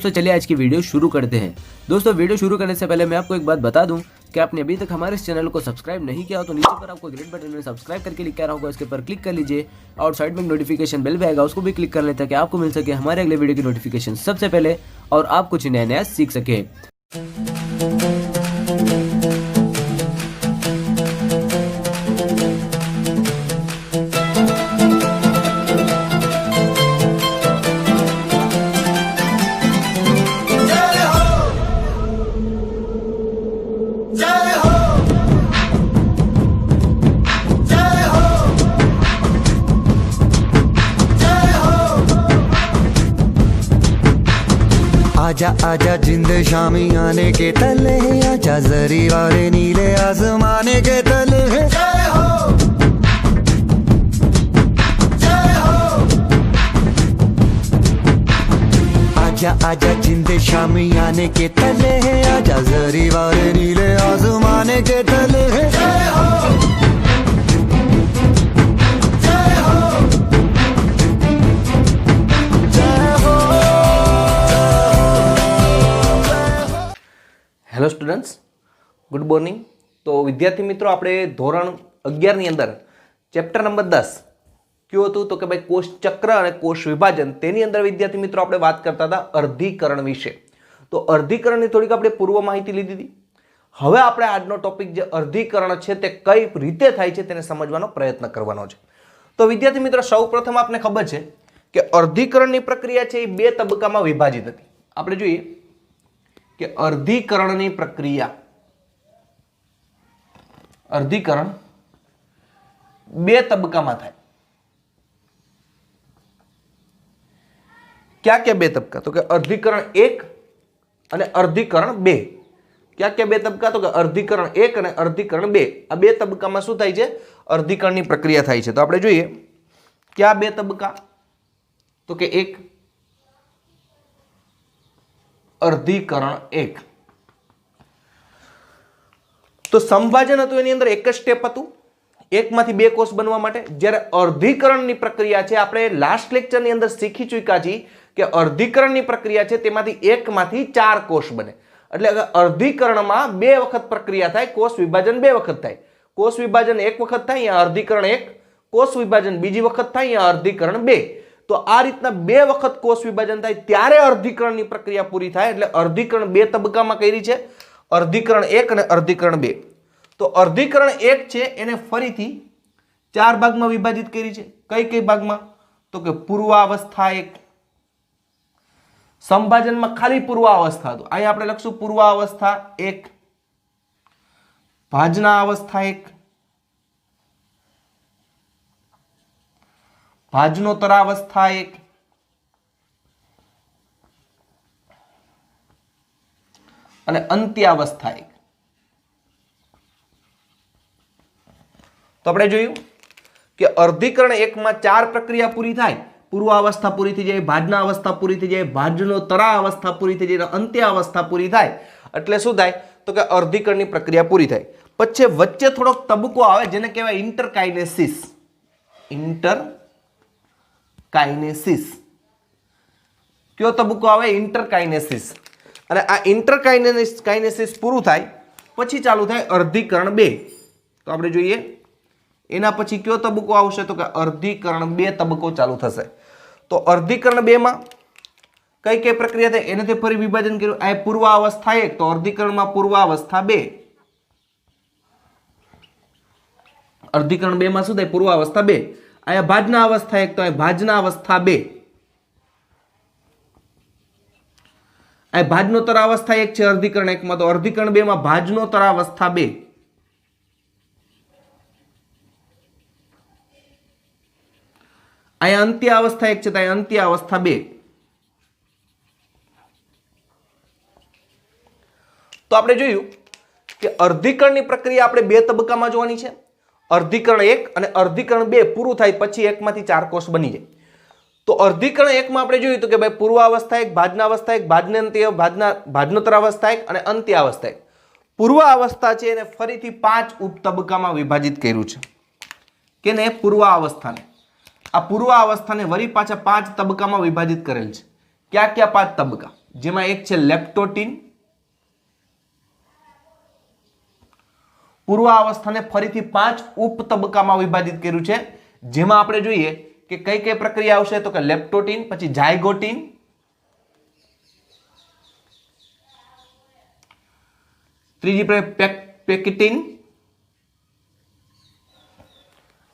दोस्तों चलिए आज की वीडियो शुरू करते हैं। दोस्तों वीडियो शुरू करने से पहले मैं आपको एक बात बता दूं कि आपने अभी तक हमारे इस चैनल को सब्सक्राइब नहीं किया हो तो नीचे पर आपको ग्रीन बटन में सब्सक्राइब करके लिखा रहा होगा, इसके ऊपर क्लिक कर लीजिए और साइड में नोटिफिकेशन बेल भी आएगा, उसको भी क्लिक कर लेते हैं कि आपको मिल सके हमारे अगले वीडियो की नोटिफिकेशन सबसे पहले और आप कुछ नया नया सीख सके। आजा आजा जिंद शामी आने के तले, आजा जरी वाले नीले आसमाने के तले। जय हो जय हो। आजा आजा जिंद शामी आने के तले, आजा जरी वाले नीले आसमाने के तले। जय हो हेलो स्टूडेंट्स, गुड मॉर्निंग। तो विद्यार्थी मित्रों, આપણે ધોરણ 11 ની અંદર ચેપ્ટર નંબર 10 કયું હતું તો કે ભાઈ કોષ ચક્ર અને કોષ વિભાજન, તેની અંદર વિદ્યાર્થી મિત્રો આપણે વાત કરતા હતા અર્ધીકરણ વિશે। તો અર્ધીકરણની થોડીક આપણે પૂર્વ માહિતી લીધી હતી। હવે આપણે આજનો ટોપિક જે અર્ધીકરણ છે તે કઈ રીતે થાય છે તેને સમજવાનો પ્રયત્ન કરવાનો છે। તો વિદ્યાર્થી મિત્રો, સૌપ્રથમ આપણે ખબર છે કે અર્ધીકરણની પ્રક્રિયા છે એ બે તબક્કામાં વિભાજિત હતી। આપણે જોઈએ કે અર્ધીકરણની પ્રક્રિયા, અર્ધીકરણ બે તબક્કામાં થાય। ક્યાં ક્યાં બે તબક્કા તો કે અર્ધીકરણ 1 અને અર્ધીકરણ 2। ક્યાં ક્યાં બે તબક્કા તો કે અર્ધીકરણ 1 અને અર્ધીકરણ 2। આ બે તબક્કામાં શું થાય છે? અર્ધીકરણની પ્રક્રિયા થાય છે। તો આપણે જોઈએ ક્યાં બે તબક્કા તો કે એક અર્ધીકરણ 1 તો સંભાજન હતું, એની અંદર એક જ સ્ટેપ હતું, એકમાંથી બે કોષ બનવા માટે। જ્યારે અર્ધીકરણની પ્રક્રિયા છે, આપણે લાસ્ટ લેક્ચરની અંદર શીખી ચૂક્યા છીએ કે અર્ધીકરણની પ્રક્રિયા છે તેમાંથી એકમાંથી 4 કોષ બને। એટલે અર્ધીકરણમાં બે વખત પ્રક્રિયા થાય, કોષ વિભાજન બે વખત થાય। કોષ વિભાજન એક વખત થાય, અહીંયા અર્ધીકરણ 1, કોષ વિભાજન બીજી વખત થાય, અહીંયા અર્ધીકરણ 2। તો આ રીતના બે વખત કોષ વિભાજન થાય ત્યારે અર્ધીકરણની પ્રક્રિયા પૂરી થાય। એટલે અર્ધીકરણ બે તબક્કામાં કરી છે, અર્ધીકરણ 1 અને અર્ધીકરણ 2। તો અર્ધીકરણ 1 છે એને ફરીથી 4 ભાગમાં વિભાજિત કરી છે। કઈ કઈ ભાગમાં તો કે પૂર્વાવસ્થા 1, સંભાજનમાં ખાલી પૂર્વાવસ્થા હતું, અહીંયા આપણે લખશું પૂર્વાવસ્થા 1, ભાજના અવસ્થા 1, ભાજનોત્તરાવસ્થા 1 અને અંત્યાવસ્થા 1। તો આપણે જોયું કે અર્ધીકરણ 1 માં 4 પ્રક્રિયા પૂરી થાય, પૂર્વાવસ્થા પૂરી થઈ જાય, ભાજના અવસ્થા પૂરી થઈ જાય, ભાજનોત્તરા અવસ્થા પૂરી થઈ જાય, અંત્યાવસ્થા પૂરી થાય। એટલે શું થાય તો કે અર્ધીકરણની પ્રક્રિયા પૂરી થાય। પછી વચ્ચે થોડોક તબક્કો આવે જેને કહેવાય ઇન્ટરકાઇનેસિસ। ઇન્ટરકાઇનેસિસ કયો તબક્કો આવે? ઇન્ટરકાઇનેસિસ। અને આ ઇન્ટરકાઇનેસિસ પૂરું થાય પછી ચાલુ થાય અર્ધીકરણ 2। તો આપણે જોઈએ એના પછી કયો તબક્કો આવશે તો કે અર્ધીકરણ 2 તબક્કો ચાલુ થશે। તો અર્ધીકરણ 2 માં કઈ કઈ પ્રક્રિયા થાય એનાથી ફરી વિભાજન કર્યું। આ પૂર્વાવસ્થા 1 તો અર્ધીકરણમાં પૂર્વાવસ્થા 2, અર્ધીકરણ 2 માં શું થાય? પૂર્વાવસ્થા 2। અહીંયા ભાજના અવસ્થા 1 તો અહીંયા ભાજના અવસ્થા 2, આ ભાજનોત્તર અવસ્થા 1 છે અર્ધીકરણ 1 માં, તો અર્ધીકરણ 2 માં ભાજનોત્તર અવસ્થા 2, અહીંયા અંત્ય અવસ્થા 1 છે તો અહીંયા અંત્ય અવસ્થા 2। તો આપણે જોયું કે અર્ધીકરણની પ્રક્રિયા આપણે બે તબક્કામાં જોવાની છે। અર્ધીકરણ 1 અને અર્ધીકરણ 2 પૂરું થાય પછી એકમાંથી 4 કોષ બની જાય। તો અર્ધીકરણ 1 માં આપણે જોયું કે ભાઈ પૂર્વાવસ્થા 1, ભાજના અવસ્થા 1, ભાજનોત્તર અવસ્થા 1 અને અંત્ય અવસ્થા 1। પૂર્વ અવસ્થા છે એને ફરીથી 5 ઉપ તબક્કામાં વિભાજિત કર્યું છે। કેને? પૂર્વાવસ્થાને। આ પૂર્વાવસ્થાને વળી પાછા 5 તબક્કામાં વિભાજિત કરેલ છે। क्या क्या 5 तबका જેમાં એક છે લેપ્ટોટીન, પૂર્વાવસ્થાને ફરીથી 5 ઉપ તબક્કામાં વિભાજિત કર્યું છે, જેમાં આપણે જોઈએ કે કઈ કઈ પ્રક્રિયા આવશે તો કે લેપ્ટોટીન, પછી ઝાયગોટીન, ત્રીજી પેક્ટિન,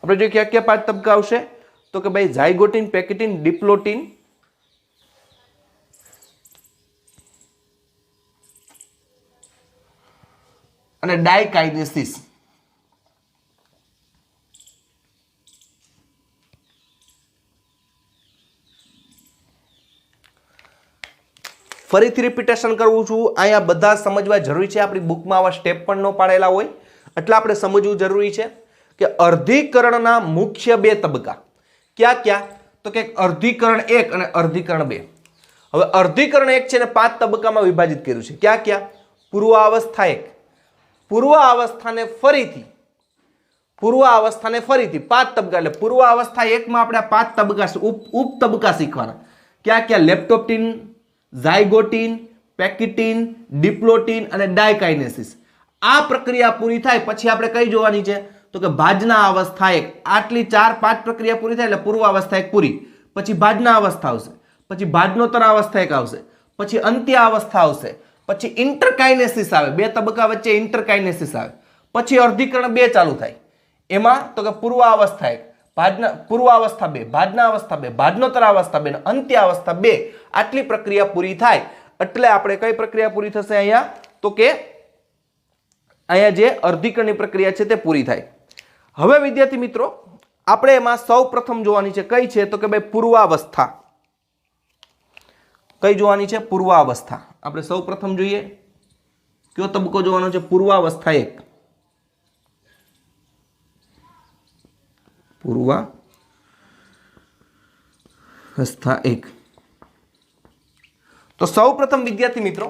આપણે જોઈએ ક્યાં ક્યાં 5 તબક્કા આવશે તો કે ભાઈ ઝાયગોટીન, પેક્ટિન, ડિપ્લોટીન, અને ડાયકાઇનેસિસ. ફરીથી રિપીટેશન કરું છું, અહીંયા બધા સમજવા જરૂરી છે. આપણી બુકમાં આવા સ્ટેપ પણ ન પાડેલા હોય એટલે આપણે સમજવું જરૂરી છે કે અર્ધીકરણના મુખ્ય 2 તબક્કા ક્યાં ક્યાં તો કે અર્ધીકરણ 1 અને અર્ધીકરણ 2. હવે અર્ધીકરણ 1 છે ને 5 તબક્કામાં વિભાજિત કર્યું છે. ક્યાં ક્યાં? પૂર્વાવસ્થા 1, પૂર્વાવસ્થાને ફરીથી 5 તબક્કા, એટલે પૂર્વાવસ્થા 1 માં આપણે 5 તબક્કા ઉપ તબક્કા શીખવાના. ક્યાં ક્યાં? લેપ્ટોપ્ટીન, ઝાયગોટીન, પેક્ટિન, ડિપ્લોટીન અને ડાયકાઇનેસિસ. આ પ્રક્રિયા પૂરી થાય પછી આપણે કઈ જોવાની છે તો કે ભાજના અવસ્થા 1. આટલી 4-5 પ્રક્રિયા પૂરી થાય એટલે પૂર્વાવસ્થા 1 પૂરી, પછી ભાજના અવસ્થા આવશે, પછી ભાજનોત્તર અવસ્થા 1 આવશે, પછી અંત્ય અવસ્થા આવશે, પછી ઇન્ટરકાઇનેસિસ આવે, 2 તબક્કા વચ્ચે ઇન્ટરકાઇનેસિસ આવે, પછી અર્ધીકરણ 2 ચાલુ થાય. એમાં તો કે પૂર્વાવસ્થા 1, પૂર્વાવસ્થા 2, ભાજના અવસ્થા 2, ભાજનોત્તર અવસ્થા 2 અને અંત્ય અવસ્થા 2. આટલી પ્રક્રિયા પૂરી થાય એટલે આપણે કઈ પ્રક્રિયા પૂરી થશે અહીંયા તો કે અહીંયા જે અર્ધીકરણની પ્રક્રિયા છે તે પૂરી થાય. હવે વિદ્યાર્થી મિત્રો આપણે એમાં સૌ પ્રથમ જોવાની છે કઈ છે તો કે ભાઈ પૂર્વાવસ્થા. કઈ જોવાની છે? પૂર્વાવસ્થા. આપણે સૌ પ્રથમ જોઈએ કયો તબક્કો જોવાનો છે? પૂર્વાવસ્થા 1. પૂર્વાવસ્થા 1. તો સૌ પ્રથમ વિદ્યાર્થી મિત્રો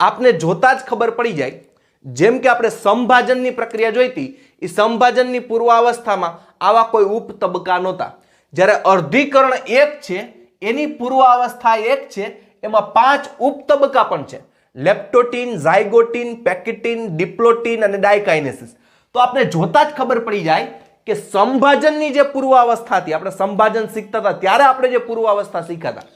આપને જોતા જ ખબર પડી જાય, જેમ કે આપણે સંભાજનની પ્રક્રિયા જોઈતી, એ સંભાજનની પૂર્વાવસ્થામાં આવા કોઈ ઉપ તબક્કા નહોતા. જ્યારે અર્ધીકરણ 1 છે એની પૂર્વાવસ્થા 1 છે, એમાં 5 ઉપ તબક્કા પણ છે. લેપ્ટોટીન, ઝાયગોટીન, પેક્ટિન, ડિપ્લોટીન અને ડાયકાઇનેસિસ. તો આપણે જોતા જ ખબર પડી જાય કે સંભાજનની જે પૂર્વાવસ્થા હતી, આપણે સંભાજન શીખતા હતા ત્યારે આપણે જે પૂર્વાવસ્થા શીખ્યા હતા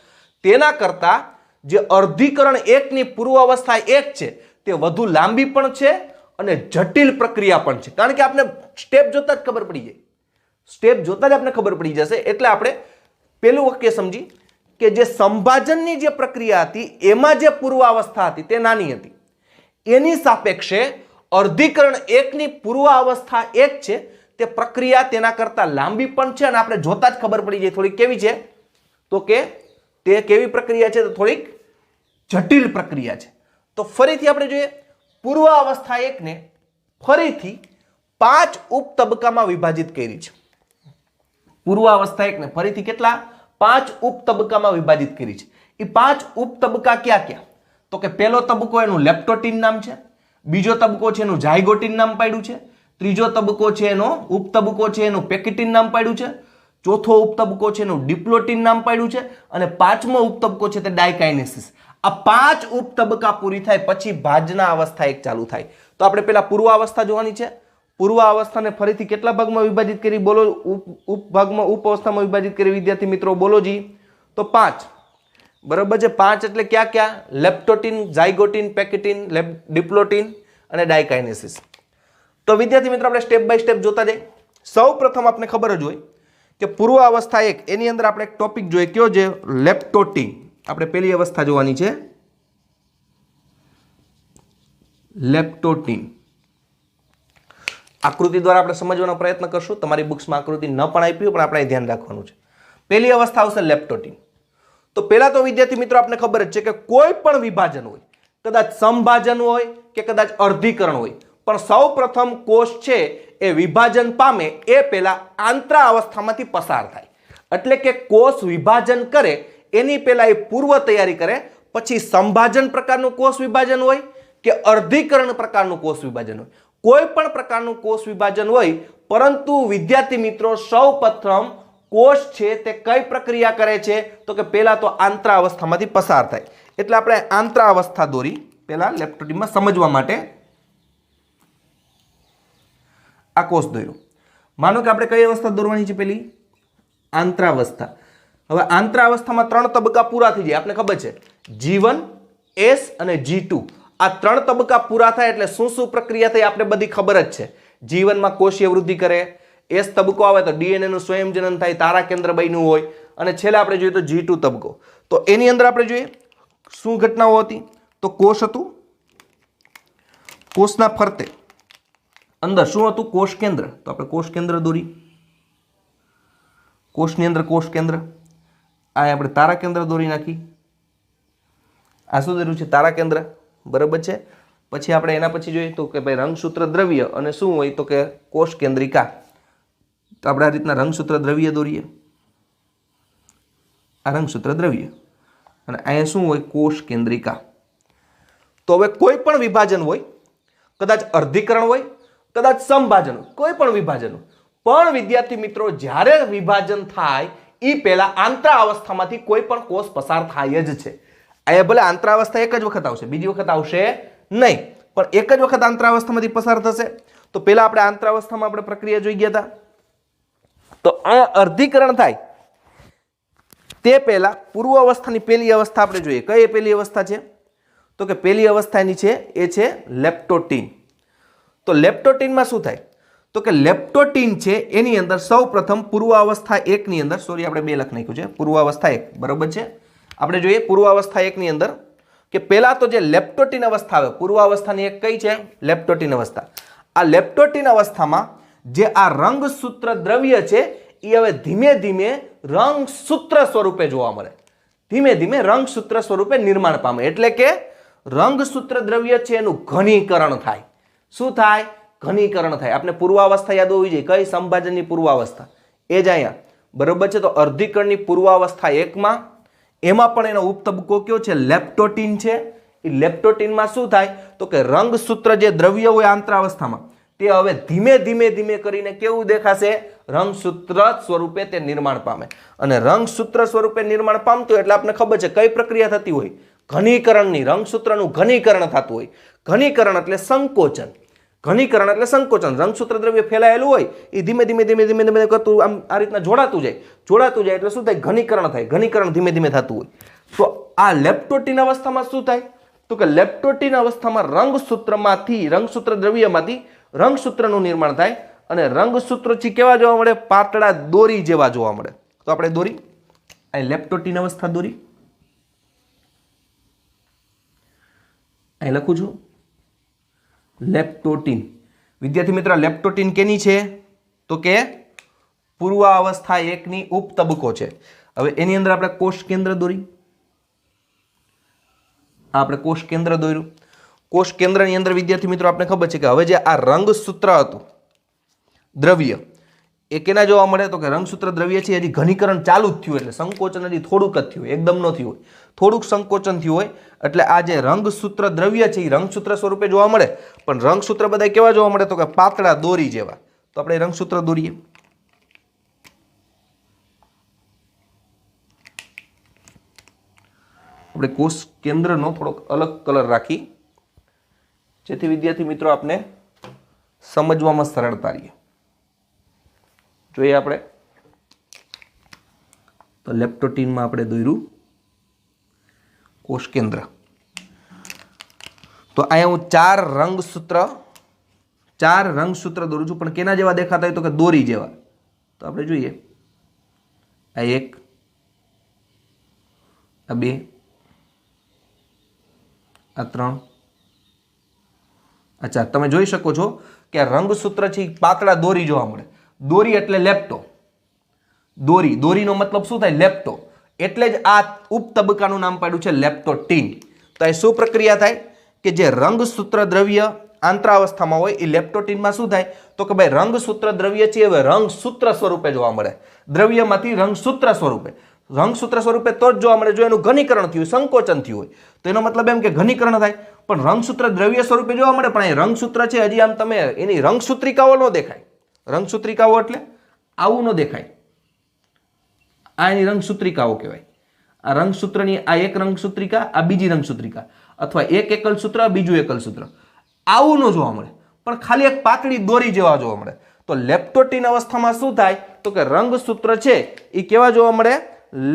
તેના કરતા જે અર્ધીકરણ 1 ની પૂર્વાવસ્થા 1 છે તે વધુ લાંબી પણ છે અને જટિલ પ્રક્રિયા પણ છે. કારણ કે આપણે સ્ટેપ જોતા જ ખબર પડી જાય, સ્ટેપ જોતા જ આપણે ખબર પડી જશે. એટલે આપણે પેલું વાક્ય સમજી કે જે સંભાજનની જે પ્રક્રિયા હતી એમાં જે પૂર્વાવસ્થા હતી તે નાની હતી, એની સાપેક્ષે અર્ધીકરણ 1 ની પૂર્વાવસ્થા 1 છે તે પ્રક્રિયા તેના કરતા લાંબી પણ છે અને આપણે જોતા જ ખબર પડી જાય થોડી કેવી છે તો કે તે કેવી પ્રક્રિયા છે તો થોડીક જટિલ પ્રક્રિયા છે. તો ફરીથી આપણે જોઈએ પૂર્વાવસ્થા 1 ને ફરીથી 5 ઉપ તબક્કામાં વિભાજિત કરી છે. પૂર્વાવસ્થા 1 ને ફરીથી કેટલા? 5 ઉપ તબક્કામાં વિભાજિત કરી છે. એ 5 ઉપ તબક્કા ક્યાં ક્યાં તો કે પહેલો તબક્કો એનું લેપ્ટોટીન નામ છે, બીજો તબક્કો છે એનું ઝાયગોટીન નામ પાડ્યું છે, ત્રીજો તબક્કો છે એનો ઉપ તબક્કો છે એનું પેક્ટિન નામ પાડ્યું છે, ચોથો ઉપ તબક્કો છે એનું ડિપ્લોટીન નામ પાડ્યું છે અને પાંચમો ઉપ તબક્કો છે તે ડાયકાઇનેસિસ. આ 5 ઉપ તબક્કા પૂરી થાય પછી ભાજના અવસ્થા 1 ચાલુ થાય. તો આપણે પહેલા પૂર્વાવસ્થા જોવાની છે. પૂર્વાવસ્થાને ફરીથી કેટલા ભાગમાં વિભાજિત કરી બોલો? ઉપ ભાગમાં, ઉપ અવસ્થામાં વિભાજિત કરી વિદ્યાર્થી મિત્રો બોલો જી. તો 5. બરોબર છે. 5 એટલે ક્યાં ક્યાં? લેપ્ટોટીન, ઝાયગોટીન, પેક્ટિન, ડિપ્લોટીન અને ડાયકાઇનેસિસ. તો વિદ્યાર્થી મિત્રો આપણે સ્ટેપ બાય સ્ટેપ જોતા જઈએ. સૌ પ્રથમ આપણે ખબર જ હોય કે પૂર્વાવસ્થા 1 એની અંદર આપણે એક ટોપિક જોઈએ કયો છે? લેપ્ટોટીન. આપણે પહેલી અવસ્થા જોવાની છે લેપ્ટોટીન. આકૃતિ દ્વારા આપણે સમજવાનો પ્રયત્ન કરશું. તમારી બુક્સમાં આકૃતિ ન પણ આપી પણ આપણે ધ્યાન રાખવાનું છે. પહેલી અવસ્થા આવશે લેપ્ટોટીન. તો પહેલા તો વિદ્યાર્થી મિત્રો આપણે ખબર જ છે કે કોઈ પણ વિભાજન હોય, કદાચ સંભાજન હોય કે કદાચ અર્ધીકરણ હોય, પણ સૌ પ્રથમ કોષ છે એ વિભાજન પામે એ પહેલા આંતરા અવસ્થામાંથી પસાર થાય. એટલે કે કોષ વિભાજન કરે એની પહેલા એ પૂર્વ તૈયારી કરે, પછી સંભાજન પ્રકારનું કોષ વિભાજન હોય કે અર્ધીકરણ પ્રકારનું કોષ વિભાજન હોય, કોઈ પણ પ્રકારનું કોષ વિભાજન હોય, પરંતુ વિદ્યાર્થી મિત્રો સૌ પ્રથમ કોષ છે તે કઈ પ્રક્રિયા કરે છે તો કે પહેલા તો આંતરા અવસ્થામાંથી પસાર થાય. એટલે આપણે આંતરાવસ્થા દોરી પહેલા લેપ્ટોટીનમાં સમજવા માટે આ કોષ દોર્યો. માનો કે આપણે કઈ અવસ્થા દોરવાની છે? પેલી આંતરાવસ્થા. હવે આંતરાવસ્થામાં 3 તબક્કા પૂરા થઈ જાય. આપણે ખબર છે G1, S અને G2 આ 3 તબક્કા પૂરા થાય એટલે શું શું પ્રક્રિયા થઈ આપણે બધી ખબર જ છે. G1 માં કોષીય વૃદ્ધિ કરે, S તબક્કો આવે તો DNA નું સ્વયંજનન થાય, તારા કેન્દ્ર બન્યું હોય, અને છેલ્લે આપણે જોઈએ તો G2 તબક્કો. તો એની અંદર આપણે જોઈએ શું ઘટનાઓ હતી? તો કોષ હતું, કોષના ફરતે અંદર શું હતું? કોષ કેન્દ્ર. તો આપણે કોષ કેન્દ્ર દોરી. કોષની અંદર કોષ કેન્દ્ર, આ આપણે તારા કેન્દ્ર દોરી નાખી. આ શું દોર્યું છે? તારા કેન્દ્ર. બરાબર છે. પછી આપણે એના પછી જોઈએ તો કે ભાઈ રંગસૂત્ર દ્રવ્ય અને શું હોય તો કે કોષ કેન્દ્રિકા. તો આપણે આ રીતના રંગસૂત્ર દ્રવ્ય દોરીએ. આ રંગસૂત્ર દ્રવ્ય અને અહીંયા શું હોય? કોષ કેન્દ્રિકા. તો હવે કોઈ પણ વિભાજન હોય, કદાચ અર્ધીકરણ હોય, કદાચ સમભાજન, કોઈ પણ વિભાજન, પણ વિદ્યાર્થી મિત્રો જ્યારે વિભાજન થાય એ પહેલા આંતરાવસ્થામાંથી કોઈ પણ કોષ પસાર થાય જ છે. અહીંયા ભલે આંતરાવસ્થા એક જ વખત આવશે, બીજી વખત આવશે નહીં, પણ એક જ વખત આંતરાવસ્થામાંથી પસાર થશે. તો પહેલા આપણે આંતરાવસ્થામાં આપણે પ્રક્રિયા જોઈ ગયા હતા. તો અહીંયા અર્ધીકરણ થાય તે પહેલા પૂર્વ અવસ્થાની પહેલી અવસ્થા આપણે જોઈએ. કઈ પહેલી અવસ્થા છે? તો કે પહેલી અવસ્થા એની છે એ છે લેપ્ટોટીન. તો લેપ્ટોટીનમાં શું થાય? તો કે લેપ્ટોટીન છે એની અંદર સૌપ્રથમ પૂર્વાવસ્થા 1 ની અંદર, સોરી આપણે 2 લખ નાખ્યું છે, પૂર્વાવસ્થા 1 બરોબર છે. આપણે જોઈએ પૂર્વાવસ્થા 1 ની અંદર કે પહેલા તો જે લેપ્ટોટીન અવસ્થા આવે, પૂર્વાવસ્થાની એક કઈ છે? લેપ્ટોટીન અવસ્થા. આ લેપ્ટોટીન અવસ્થામાં જે આ રંગસૂત્ર દ્રવ્ય છે એ હવે ધીમે ધીમે રંગસૂત્ર સ્વરૂપે જોવા મળે, ધીમે ધીમે રંગસૂત્ર સ્વરૂપે નિર્માણ પામે. એટલે કે રંગસૂત્ર દ્રવ્ય છે એનું ઘનીકરણ થાય. શું થાય? ઘનીકરણ થાય. આપણે પૂર્વાવસ્થા યાદ હોવી જોઈએ. કઈ? સંભાજનની પૂર્વાવસ્થા. એ જ અહીંયા બરોબર છે. તો અર્ધીકરણની પૂર્વાવસ્થા 1 માં એમાં પણ એનો ઉપતબક્કો કયો છે? લેપ્ટોટીન છે. એ લેપ્ટોટીનમાં શું થાય? તો કે રંગસૂત્ર જે દ્રવ્ય હોય આંતરાવસ્થામાં તે હવે ધીમે ધીમે ધીમે કરીને કેવું દેખાશે? રંગસૂત્ર સ્વરૂપે તે નિર્માણ પામે. અને રંગસૂત્ર સ્વરૂપે નિર્માણ પામતું એટલે આપણે ખબર છે કઈ પ્રક્રિયા થતી હોય? ઘનીકરણની. રંગસૂત્રનું ઘનીકરણ થતું હોય. ઘનીકરણ એટલે સંકોચન. ઘનીકરણ એટલે સંકોચન. રંગસૂત્ર દ્રવ્ય ફેલાયેલું હોય એ ધીમે ધીમે ધીમે ધીમે ધીમે કરતું આમ આ રીતના જોડાતું જાય એટલે શું થાય? ઘનીકરણ થાય. ઘનીકરણ ધીમે ધીમે થતું હોય. તો આ લેપ્ટોટીન અવસ્થામાં શું થાય? તો કે લેપ્ટોટીન અવસ્થામાં રંગસૂત્રમાંથી, રંગસૂત્ર દ્રવ્યમાંથી રંગસૂત્રનું નિર્માણ થાય અને રંગસૂત્રો કેવા જોવા મળે? પાતળા દોરી જેવા જોવા મળે. તો આપણે દોરી અહીં લેપ્ટોટીન અવસ્થા દોરી. અહીં લખું છું લેપ્ટોટીન. વિદ્યાર્થી મિત્ર લેપ્ટોટીન કેની છે? તો કે પૂર્વાવસ્થા 1 ની ઉપતબક્કો છે. હવે એની અંદર આપણે કોષ કેન્દ્ર દોરી. આપણે કોષ કેન્દ્ર દોર્યું. કોષ કેન્દ્રની અંદર વિદ્યાર્થી મિત્રો આપણે ખબર છે કે હવે જે આ રંગસૂત્ર હતું દ્રવ્ય એ કેના જોવા મળે? તો કે રંગસૂત્ર દ્રવ્ય છે હજી ઘનીકરણ ચાલુ જ થયું એટલે સંકોચન હજી થોડુંક જ થયું, એકદમ ન થયું હોય, થોડુંક સંકોચન થયું હોય. એટલે આ જે રંગસૂત્ર દ્રવ્ય છે એ રંગસૂત્ર સ્વરૂપે જોવા મળે, પણ રંગસૂત્ર બધા કેવા જોવા મળે? તો કે પાતળા દોરી જેવા. તો આપણે રંગસૂત્ર દોરીએ. આપણે કોષ કેન્દ્રનો થોડોક અલગ કલર રાખી જેથી વિદ્યાર્થી મિત્રો આપને સમજવામાં સરળતા રહે. જોઈએ આપણે તો લેપ્ટોટીનમાં આપણે દોર્યું કોષ કેન્દ્ર. તો અહીંયા હું 4 રંગસૂત્ર દોરું છું, પણ કેના જેવા દેખાતા હોય? તો કે દોરી જેવા. તો આપણે જોઈએ આ 1, આ 2, આ 3, આ 4. તમે જોઈ શકો છો કે આ રંગસૂત્ર છે પાતળા દોરી જોવા મળે. દોરી એટલે લેપ્ટો. દોરીનો મતલબ શું થાય? લેપ્ટો. એટલે જ આ ઉપતબક્કાનું નામ પાડ્યું છે લેપ્ટોટીન. તો એ શું પ્રક્રિયા થાય કે જે રંગસૂત્ર દ્રવ્ય આંતરાવસ્થામાં હોય એ લેપ્ટોટીનમાં શું થાય? તો કે ભાઈ રંગસૂત્ર દ્રવ્ય છે હવે રંગસૂત્ર સ્વરૂપે જોવા મળે. દ્રવ્યમાંથી રંગસૂત્ર સ્વરૂપે. રંગસૂત્ર સ્વરૂપે તો જ જોવા મળે જો એનું ઘનીકરણ થયું, સંકોચન થયું હોય. તો એનો મતલબ એમ કે ઘનીકરણ થાય. પણ રંગસૂત્ર દ્રવ્ય સ્વરૂપે જોવા મળે, પણ એ રંગસૂત્ર છે હજી આમ તમે એની રંગસૂત્રિકાઓ ન દેખાય. રંગસૂત્રિકાઓ એટલે આવું ન દેખાય. આ એની રંગસૂત્રિકાઓ કહેવાય. આ રંગસૂત્રની આ એક રંગસૂત્રિકા, આ બીજી રંગસૂત્રિકા, અથવા એક એકલ સૂત્ર બીજું એકલ સૂત્ર, આવું ન જોવા મળે, પણ ખાલી એક પાતળી દોરી જેવા જોવા મળે. તો લેપ્ટોટીન અવસ્થામાં શું થાય તો કે રંગસૂત્ર છે એ કેવા જોવા મળે?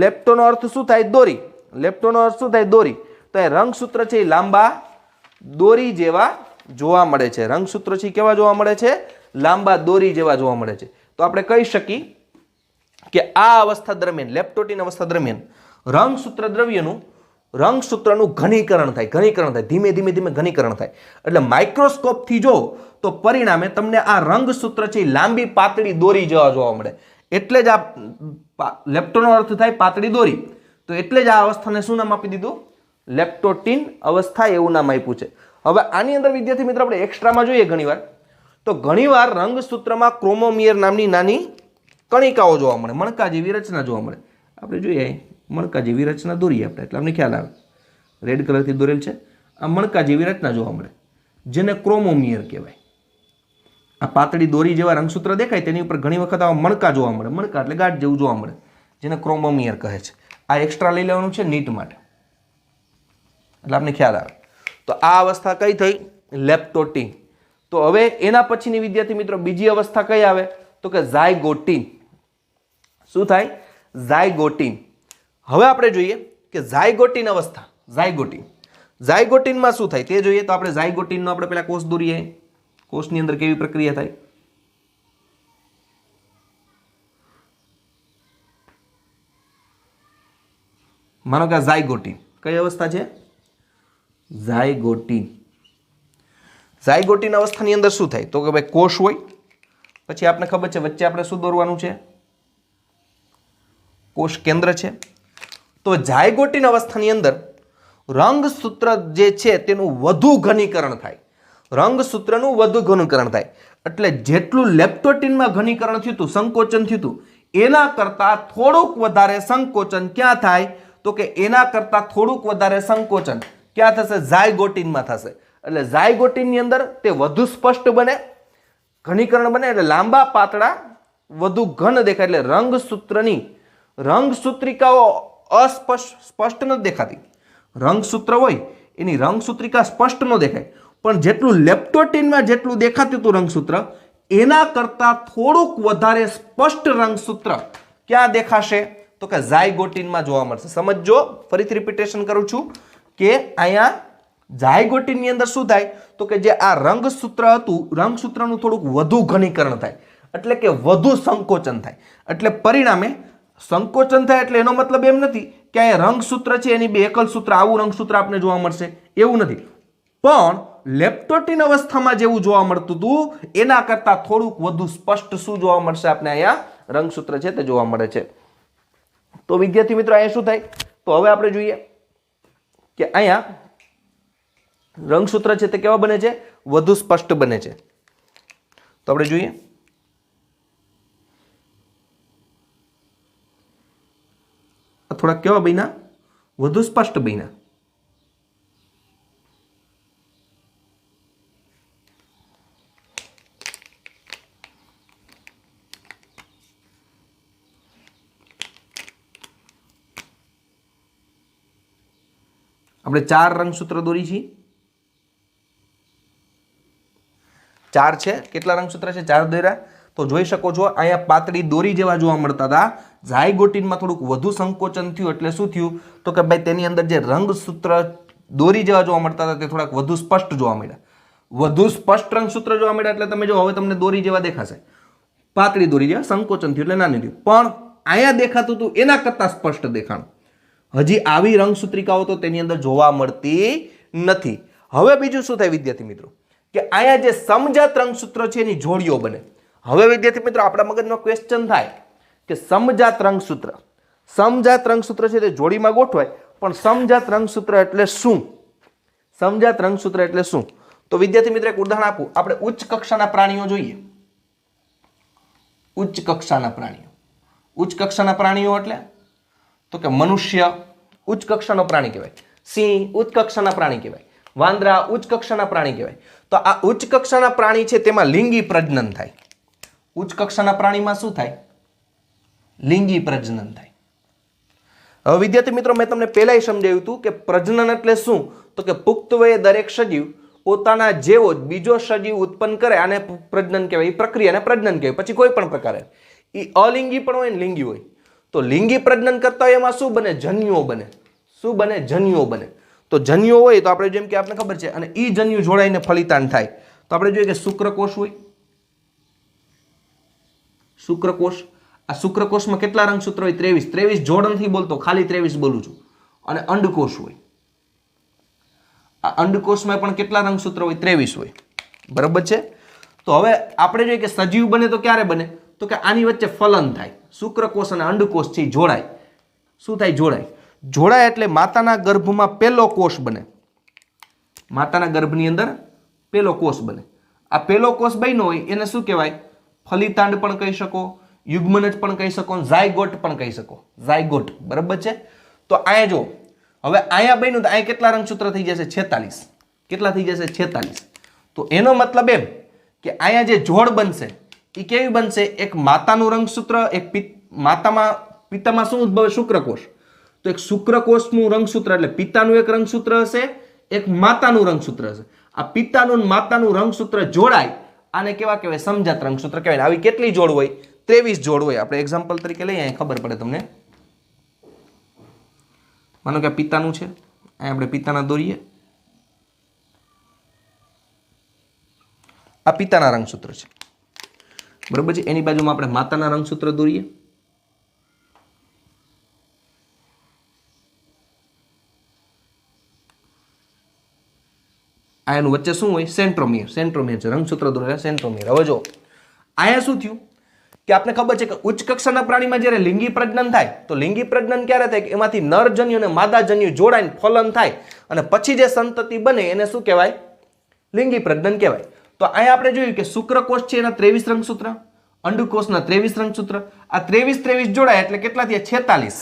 લેપ્ટોનો અર્થ શું થાય? દોરી. લેપ્ટોનો અર્થ શું થાય? દોરી. તો એ રંગસૂત્ર છે એ લાંબા દોરી જેવા જોવા મળે છે. રંગસૂત્ર છે કેવા જોવા મળે છે? લાંબા દોરી જેવા જોવા મળે છે. તો આપણે કહી શકીએ કે આ અવસ્થા દરમિયાન, લેપ્ટોટીન અવસ્થા દરમિયાન રંગસૂત્ર દ્રવ્યનું, રંગસૂત્રનું ઘનીકરણ થાય, ધીમે ધીમે ઘનીકરણ થાય. એટલે માઇક્રોસ્કોપથી જો તો પરિણામે તમને આ રંગસૂત્ર છે લાંબી પાતળી દોરી જેવા જોવા મળે. એટલે જ આ લેપ્ટોનો અર્થ થાય પાતળી દોરી. તો એટલે જ આ અવસ્થાને શું નામ આપી દીધું? લેપ્ટોટીન અવસ્થા એવું નામ આપ્યું છે. હવે આની અંદર વિદ્યાર્થી મિત્રો આપણે એક્સ્ટ્રામાં જોઈએ ઘણીવાર, તો ઘણીવાર રંગસૂત્રમાં ક્રોમોમિયર નામની નાની કણિકાઓ જોવા મળે, મણકા જેવી રચના જોવા મળે. આપણે જોઈએ મણકા જેવી રચના દોરીએ આપણે એટલે અમને ખ્યાલ આવે, રેડ કલરથી દોરેલ છે. આ મણકા જેવી રચના જોવા મળે, જેને ક્રોમોમિયર કહેવાય. આ પાતળી દોરી જેવા રંગસૂત્ર દેખાય તેની ઉપર ઘણી વખત આવા મણકા જોવા મળે. મણકા એટલે ગાંઠ જેવું જોવા મળે, જેને ક્રોમોમિયર કહે છે. આ એક્સ્ટ્રા લઈ લેવાનું છે નીટ માટે, એટલે આપણે ખ્યાલ આવે. તો આ અવસ્થા કઈ થઈ? લેપ્ટોટીન. તો હવે એના પછીની વિદ્યાર્થી મિત્રો બીજી અવસ્થા કઈ આવે તો કે ઝાયગોટીન. શું થાય? ઝાયગોટીન. હવે આપણે જોઈએ કે ઝાયગોટીન અવસ્થા, ઝાયગોટીનમાં શું થાય તે જોઈએ. તો આપણે ઝાયગોટીનનો આપણે પેલા કોષ દોરીએ. કોષની અંદર કેવી પ્રક્રિયા થાય? માનો કે ઝાયગોટીન કઈ અવસ્થા છે? ઝાયગોટીન. ઝાયગોટીન અવસ્થાની અંદર શું થાય તો કે ભાઈ કોષ હોય, પછી આપણે ખબર છે વચ્ચે આપણે શું દોરવાનું છે? કોષ કેન્દ્ર છે. તો ઝાયગોટીન અવસ્થાની અંદર રંગસૂત્ર જે છે તેનું વધુ ઘનીકરણ થાય, રંગસૂત્રનું વધુ ઘનીકરણ થાય. એટલે જેટલું લેપ્ટોટીનમાં ઘનીકરણ થયું હતું, સંકોચન થયું હતું, એના કરતાં થોડુંક વધારે સંકોચન ક્યાં થાય તો કે એના કરતાં થોડુંક વધારે સંકોચન ક્યાં થશે? ઝાયગોટીનમાં થશે. એટલે ઝાયગોટીનની અંદર તે વધુ સ્પષ્ટ બને, ઘનીકરણ બને, એટલે લાંબા પાતળા વધુ ઘન દેખાય. એટલે રંગસૂત્રની રંગસૂત્રિકાઓ સ્પષ્ટ નથી દેખાતી. રંગસૂત્ર હોય એની રંગસૂત્રિકા સ્પષ્ટ ન દેખાય, પણ જેટલું લેપ્ટોટીનમાં જેટલું દેખાતું હતું રંગસૂત્ર એના કરતાં થોડુંક વધારે સ્પષ્ટ રંગસૂત્ર ક્યાં દેખાશે તો કે ઝાયગોટીનમાં જોવા મળશે. સમજો, ફરીથી રિપીટેશન કરું છું કે અહીંયા ઝાયગોટીનની અંદર શું થાય તો કે જે આ રંગસૂત્ર હતું, રંગસૂત્રનું થોડુંક વધુ ઘનીકરણ થાય, એટલે કે વધુ સંકોચન થાય. એટલે પરિણામે સંકોચન થાય એટલે એનો મતલબ એમ નથી કે અહીંયા રંગસૂત્ર છે એની બે એકલ સૂત્ર, આવું રંગસૂત્ર આપને જોવા મળશે એવું નથી. પણ લેપ્ટોટીન અવસ્થામાં જેવું જોવા મળતું હતું એના કરતાં થોડુંક વધુ સ્પષ્ટ શું જોવા મળશે આપને? અહીંયા રંગસૂત્ર છે તે જોવા મળે છે. તો વિદ્યાર્થી મિત્રો અહીંયા શું થાય તો હવે આપણે જોઈએ કે અહીંયા રંગસૂત્ર છે તે કેવા બને છે? વધુ સ્પષ્ટ બને છે. તો આપણે જોઈએ થોડા કેવા બન્યા? વધુ સ્પષ્ટ બન્યા. આપણે 4 રંગસૂત્ર દોરી છીએ. 4 છે. કેટલા રંગસૂત્ર છે? 4 દોર્યા. તો જોઈ શકો છો અહીંયા પાતળી દોરી જેવા જોવા મળતા હતા. ઝાયગોટીનમાં થોડુંક વધુ સંકોચન થયું એટલે શું થયું તો કે ભાઈ તેની અંદર જે રંગસૂત્ર દોરી જેવા જોવા મળતા હતા તે થોડાક વધુ સ્પષ્ટ જોવા મળ્યા. વધુ સ્પષ્ટ રંગસૂત્ર જોવા મળ્યા એટલે તમે જો હવે તમને દોરી જેવા દેખાશે. પાતળી દોરી જેવા સંકોચન થયું એટલે નાની થયું, પણ અહીંયા દેખાતું હતું એના કરતાં સ્પષ્ટ દેખાણું. હજી આવી રંગસૂત્રિકાઓ તો તેની અંદર જોવા મળતી નથી. હવે બીજું શું થાય વિદ્યાર્થી મિત્રો કે અહીંયા જે સમજાત રંગસૂત્ર છે એની જોડીઓ બને. હવે વિદ્યાર્થી મિત્રો આપણા મગજમાં ક્વેશ્ચન થાય કે સમજાત રંગસૂત્ર છે તે જોડીમાં ગોઠવાય, પણ સમજાત રંગસૂત્ર એટલે શું? સમજાત રંગસૂત્ર એટલે શું? તો વિદ્યાર્થી મિત્રો એક ઉદાહરણ આપું. આપણે ઉચ્ચ કક્ષાના પ્રાણીઓ જોઈએ. ઉચ્ચ કક્ષાના પ્રાણીઓ એટલે તો કે મનુષ્ય ઉચ્ચ કક્ષાનો પ્રાણી કહેવાય, સિંહ ઉચ્ચ કક્ષાના પ્રાણી કહેવાય, વાંદરા ઉચ્ચ કક્ષાના પ્રાણી કહેવાય. તો આ ઉચ્ચ કક્ષાના પ્રાણી છે તેમાં લિંગી પ્રજનન થાય. ઉચ્ચ કક્ષાના પ્રાણીમાં શું થાય? લિંગી પ્રજનન થાય. હવે વિદ્યાર્થી મિત્રો મેં તમને પહેલાંય સમજાવ્યું હતું કે પ્રજનન એટલે શું, તો કે પુખ્ત વયે દરેક સજીવ પોતાના જેવો જ બીજો સજીવ ઉત્પન્ન કરે આને પ્રજનન કહેવાય. એ પ્રક્રિયાને પ્રજનન કહેવાય. પછી કોઈ પણ પ્રકારે એ અલિંગી પણ હોય ને લિંગી હોય. તો લિંગી પ્રજનન કરતા હોય એમાં શું બને? જન્યુઓ બને. શું બને? જન્યુઓ બને. તો જન્યુઓ હોય તો આપણે જેમ કે આપણે ખબર છે, અને એ જન્યુ જોડાઈને ફલિતાંડ થાય. તો આપણે જોઈએ કે શુક્રકોષ હોય, શુક્રકોષ. આ શુક્રકોષમાં કેટલા રંગસૂત્ર હોય? 23. 23 જોડ નથી બોલતો, ખાલી 23 બોલું છું. અને અંડકોષ હોય, આ અંડકોષમાં પણ કેટલા રંગસૂત્ર હોય? 23 હોય. બરાબર છે. તો હવે આપણે જોઈએ કે સજીવ બને તો ક્યારે બને? તો કે આની વચ્ચે ફલન થાય. શુક્રકોષ અને અંડકોષ છે જોડાય. શું થાય? જોડાય. જોડાય એટલે માતાના ગર્ભમાં પહેલો કોષ બને. માતાના ગર્ભની અંદર પહેલો કોષ બને. આ પહેલો કોષ બન્યો હોય એને શું કહેવાય? ફલિતાંડ પણ કહી શકો, યુગ્મનજ પણ કહી શકો, ઝાયગોટ પણ કહી શકો. ઝાયગોટ. બરાબર છે. તો અહીંયા જો હવે અહીંયા બન્યું તો અહીંયા કેટલા રંગસૂત્ર થઈ જશે? 46. કેટલા થઈ જશે? 46. તો એનો મતલબ એમ કે અહીંયા જે જોડ બનશે એ કેવી બનશે? એક માતાનું રંગસૂત્ર, એક પિતામાં શું ઉદ્ભવે? શુક્રકોષ. તો એક શુક્રકોષનું રંગસૂત્ર એટલે પિતાનું એક રંગસૂત્ર હશે, એક માતાનું રંગસૂત્ર હશે. આ પિતાનું અને માતાનું રંગસૂત્ર જોડાય આને કેવા કહેવાય? સમજાત રંગસૂત્ર કહેવાય. આવી કેટલી જોડ હોય? 23 જોડ હોય. આપણે એક્ઝામ્પલ તરીકે લઈએ, અહીં ખબર પડે તમને. માનો કે આ પિતાનું છે, અહીં આપણે પિતાના દોરીએ. આ પિતાના રંગસૂત્ર છે. બરોબર છે. એની બાજુમાં આપણે માતાના રંગસૂત્ર દોરીએ. આ એનું વચ્ચે શું હોય? સેન્ટ્રોમિયર. સેન્ટ્રોમિયર છે રંગસૂત્ર દોરેલા સેન્ટ્રોમિયર. હવે જો અહીંયા શું થયું કે આપણે ખબર છે કે ઉચ્ચ કક્ષાના પ્રાણીમાં જ્યારે લિંગી પ્રજનન થાય તો લિંગી પ્રજનન ક્યારે થાય? કે એમાંથી નરજન્યુ અને માદાજન્યુ જોડાઈને ફલન થાય અને પછી જે સંતતિ બને એને શું કહેવાય? લિંગી પ્રજનન કહેવાય. તો અહીંયા આપણે જોયું કે શુક્રકોષ છે એના 23 રંગસૂત્ર, અંડકોષના 23 રંગસૂત્ર. આ 23 જોડાય એટલે કેટલા થયા? 46.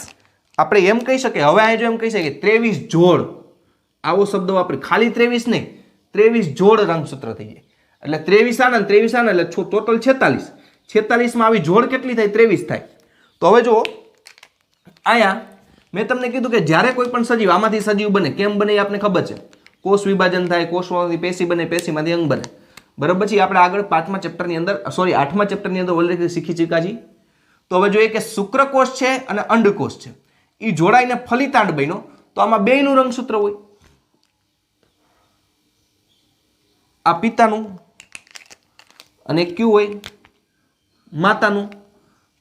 આપણે એમ કહી શકીએ, હવે અહીંયા જો એમ કહી શકીએ 23 જોડ, આવો શબ્દ વાપરી. ખાલી 23 નહીં, 23 જોડ રંગસૂત્ર થઈ જાય. એટલે 23 આના 23 આના એટલે ટોટલ 46. 46 માં આવી જોડ કેટલી થાય? 23 થાય. તો હવે જો અહીંયા મેં તમને કીધું કે જ્યારે કોઈ પણ સજીવ આમાંથી સજીવ બને, કેમ બને એ આપને ખબર છે. કોષ વિભાજન થાય, કોષમાંથી પેશી બને, પેશીમાંથી અંગ બને. બરાબર છે. આપણે આગળ 5મા ચેપ્ટરની અંદર 8મા ચેપ્ટરની અંદર ઓલરેડી શીખી ચૂક્યા છીએ. તો હવે જોઈએ કે શુક્રકોષ છે અને અંડકોષ છે એ જોડાઈને ફલિતાંડ બન્યો. તો આમાં બેયનું રંગસૂત્ર હોય. આ પિતાનું અને કયું હોય? માતાનું.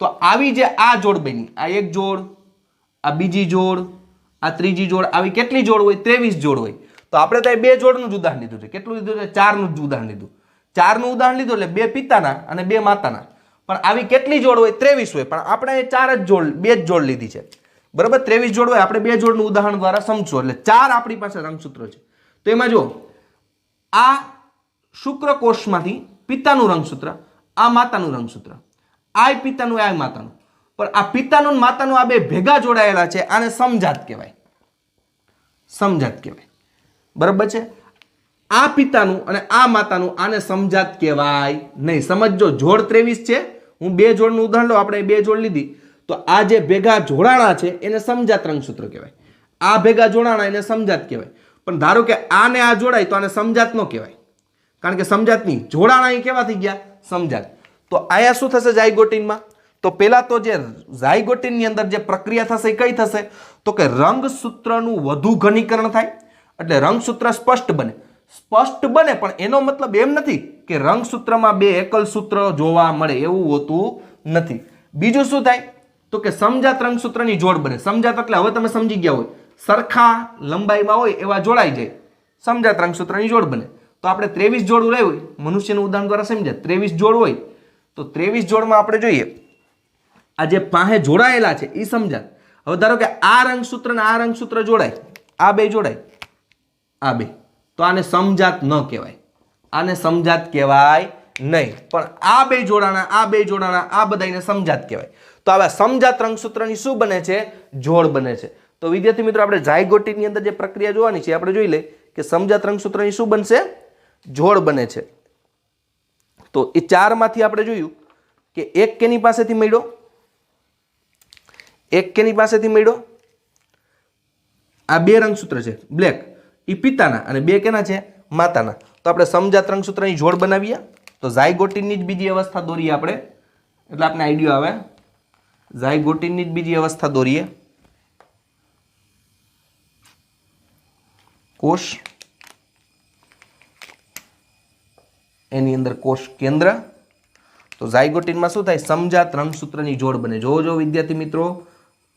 તો આવી જે આ જોડ બની, આ એક જોડ, આ બીજી જોડ, આ ત્રીજી જોડ, આવી કેટલી જોડ હોય? 23 જોડ હોય. તો આપણે તો બે જોડનું જ ઉદાહરણ લીધું છે. કેટલું લીધું છે? 4નું જ ઉદાહરણ લીધું. 4નું ઉદાહરણ લીધું એટલે 2 પિતાના અને 2 માતાના. પણ આવી કેટલી જોડ હોય? 23 હોય. પણ આપણે 4 જ જોડ, 2 જ જોડ લીધી છે. બરાબર. 23 જોડ હોય, આપણે 2 જોડનું ઉદાહરણ દ્વારા સમજો એટલે 4 આપણી પાસે રંગસૂત્રો છે. તો એમાં જો આ શુક્રકોષમાંથી પિતાનું રંગસૂત્ર, આ માતાનું રંગસૂત્ર, આ પિતાનું, આ માતાનું. પણ આ પિતાનું અને માતાનું આ બે ભેગા જોડાયેલા છે, આને સમજાત કહેવાય. સમજાત કહેવાય. બરાબર છે. આ પિતાનું અને આ માતાનું આને સમજાત કહેવાય નહીં. સમજો, જોડ 23 છે. હું 2 જોડનું ઉદાહરણ લઉં. આપણે 2 જોડ લીધી. તો આ જે ભેગા જોડાણા છે એને સમજાત રંગસૂત્ર કહેવાય. આ ભેગા જોડાણા એને સમજાત કહેવાય. પણ ધારો કે આને આ જોડાય તો આને સમજાત ન કહેવાય. કારણ કે સમજાત નહીં, જોડાણા એ કેવા થઈ ગયા? સમજાત. તો આયા શું થશે ઝાયગોટિનમાં? તો પહેલા તો જે ઝાયગોટિનની અંદર જે પ્રક્રિયા થશે એ કઈ થશે? તો કે રંગસૂત્રનું વધુ ઘનીકરણ થાય. એટલે રંગસૂત્ર સ્પષ્ટ બને. સ્પષ્ટ બને પણ એનો મતલબ એમ નથી કે રંગસૂત્રમાં 2 એકલ સૂત્ર જોવા મળે, એવું હોતું નથી. બીજું શું થાય? તો કે સમજાત રંગસૂત્રની જોડ બને. સમજાત એટલે હવે તમે સમજી ગયા હોય, સરખા લંબાઈમાં હોય એવા જોડાઈ જાય, સમજાત રંગસૂત્રની જોડ બને. તો આપણે 23 જોડ લેવું હોય, મનુષ્યનું ઉદાહરણ દ્વારા સમજ્યા. 23 જોડ હોય તો 23 જોડમાં આપણે જોઈએ આ જે પાસે જોડાયેલા છે એ સમજાત. હવે ધારો કે આ રંગસૂત્ર ને આ રંગસૂત્ર જોડાય, આ બે જોડાય, આ બે, તો આને સમજાત ન કહેવાય. આને સમજાત કહેવાય નહીં. પણ આ બે જોડાણા આ બધાને સમજાત કહેવાય. તો આવા સમજાત રંગસૂત્રની શું બને છે? જોડ બને છે. તો વિદ્યાર્થી મિત્રો આપણે ઝાયગોટિનની અંદર જે પ્રક્રિયા જોવાની છે આપણે જોઈ લે કે સમજાત રંગસૂત્રની શું બનશે? જોડ બને છે. તો એ 4 માંથી આપણે જોયું કે એક કેની પાસેથી મળ્યો? એક કેની પાસેથી મળ્યો? આ બે રંગસૂત્ર છે બ્લેક, એ પિતાના અને બે કેના છે? માતાના. તો આપણે સમજાત રંગસૂત્રની જોડ બનાવીએ. તો ઝાયગોટિનની જ બીજી અવસ્થા દોરીએ આપણે, એટલે આપણે આઈડિયો આવે. ઝાયગોટિનની જ બીજી અવસ્થા દોરીએ. કોષ, એની અંદર કોષ કેન્દ્ર. તો ઝાયગોટિનમાં શું થાય? સમજાત રંગસૂત્રની જોડ બને. જો વિદ્યાર્થી મિત્રો,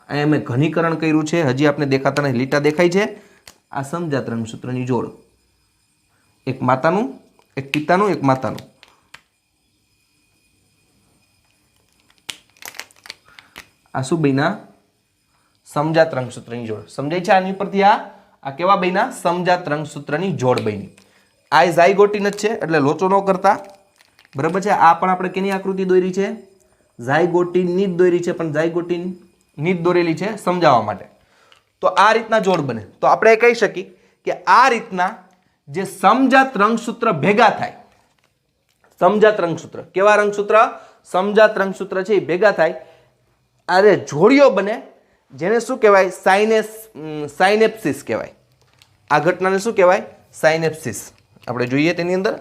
અહીંયા મેં ઘનીકરણ કર્યું છે, હજી આપણે દેખાતા નથી, લીટા દેખાય છે. આ સમજાત રંગસૂત્રની જોડ, એક માતાનું, એક પિતાનું, એક માતાનું. આ શું બન્યા? સમજાત રંગસૂત્રની જોડ. સમજાય છે? આની પરથી આ કેવા બન્યા? સમજાત રંગસૂત્રની જોડ બની. આ ઝાયગોટિન જ છે, એટલે લોચો ન કરતા, બરાબર છે. આ પણ આપણે કેની આકૃતિ દોરી છે? ઝાયગોટિનની જ દોરી છે, પણ ઝાયગોટિનની જ દોરેલી છે સમજાવવા માટે. તો આ રીતના જોડ બને. તો આપણે કહી શકીએ કે આ રીતના જે સમજાત રંગસૂત્ર ભેગા થાય, સમજાત રંગસૂત્ર, કેવા રંગસૂત્ર? સમજાત રંગસૂત્ર છે એ ભેગા થાય, આ જોડીઓ બને, જેને શું કહેવાય? સાયનેપ્સિસ કહેવાય. આ ઘટનાને શું કહેવાય? સાયનેપ્સિસ. આપણે જોઈએ તેની અંદર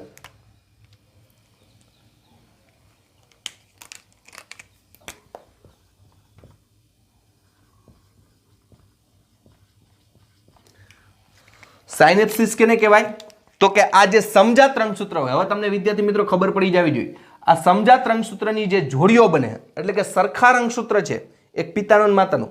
સાયનેપ્સિસ કેને કહેવાય? તો કે આ જે સમજાત રંગસૂત્ર હોય, હવે તમને વિદ્યાર્થી મિત્રો ખબર પડી જવી જોઈએ, આ સમજાત રંગસૂત્રની જે જોડીઓ બને, એટલે કે સરખા રંગસૂત્ર છે, એક પિતાનું અને માતાનું,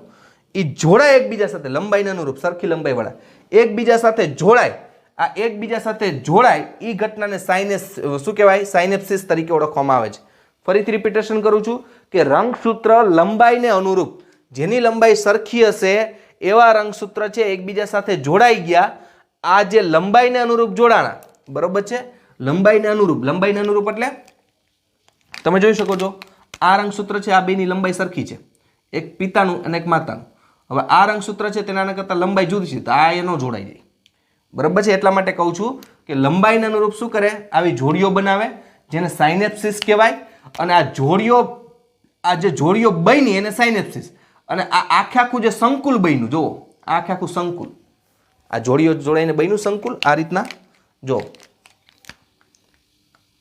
એ જોડાય એકબીજા સાથે, લંબાઈને અનુરૂપ સરખી લંબાઈ વાળા એકબીજા સાથે જોડાય. આ એકબીજા સાથે જોડાય એ ઘટનાને શું કહેવાય? સાયનેપ્સિસ તરીકે ઓળખવામાં આવે છે. ફરીથી રિપીટેશન કરું છું કે રંગસૂત્ર લંબાઈને અનુરૂપ, જેની લંબાઈ સરખી હશે એવા રંગસૂત્ર છે એકબીજા સાથે જોડાઈ ગયા. આ જે લંબાઈને અનુરૂપ જોડાણા, બરોબર છે, લંબાઈને અનુરૂપ એટલે તમે જોઈ શકો છો આ રંગસૂત્ર છે, આ બેની લંબાઈ સરખી છે, એક પિતાનું અને એક માતાનું. હવે આ રંગસૂત્ર છે તેના કરતાં લંબાઈ જુદી છે, તો આ એનો જોડાઈ જાય, બરાબર છે. એટલા માટે કહું છું કે લંબાઈને અનુરૂપ શું કરે? આવી જોડીઓ બનાવે, જેને સાયનેપ્સિસ કહેવાય. અને આ જે જોડીઓ બની એને સાયનેપ્સિસ, અને આ આખું જે સંકુલ બન્યું, જુઓ આ આખું સંકુલ, આ જોડીઓ જોડાઈને બન્યું સંકુલ. આ રીતના જો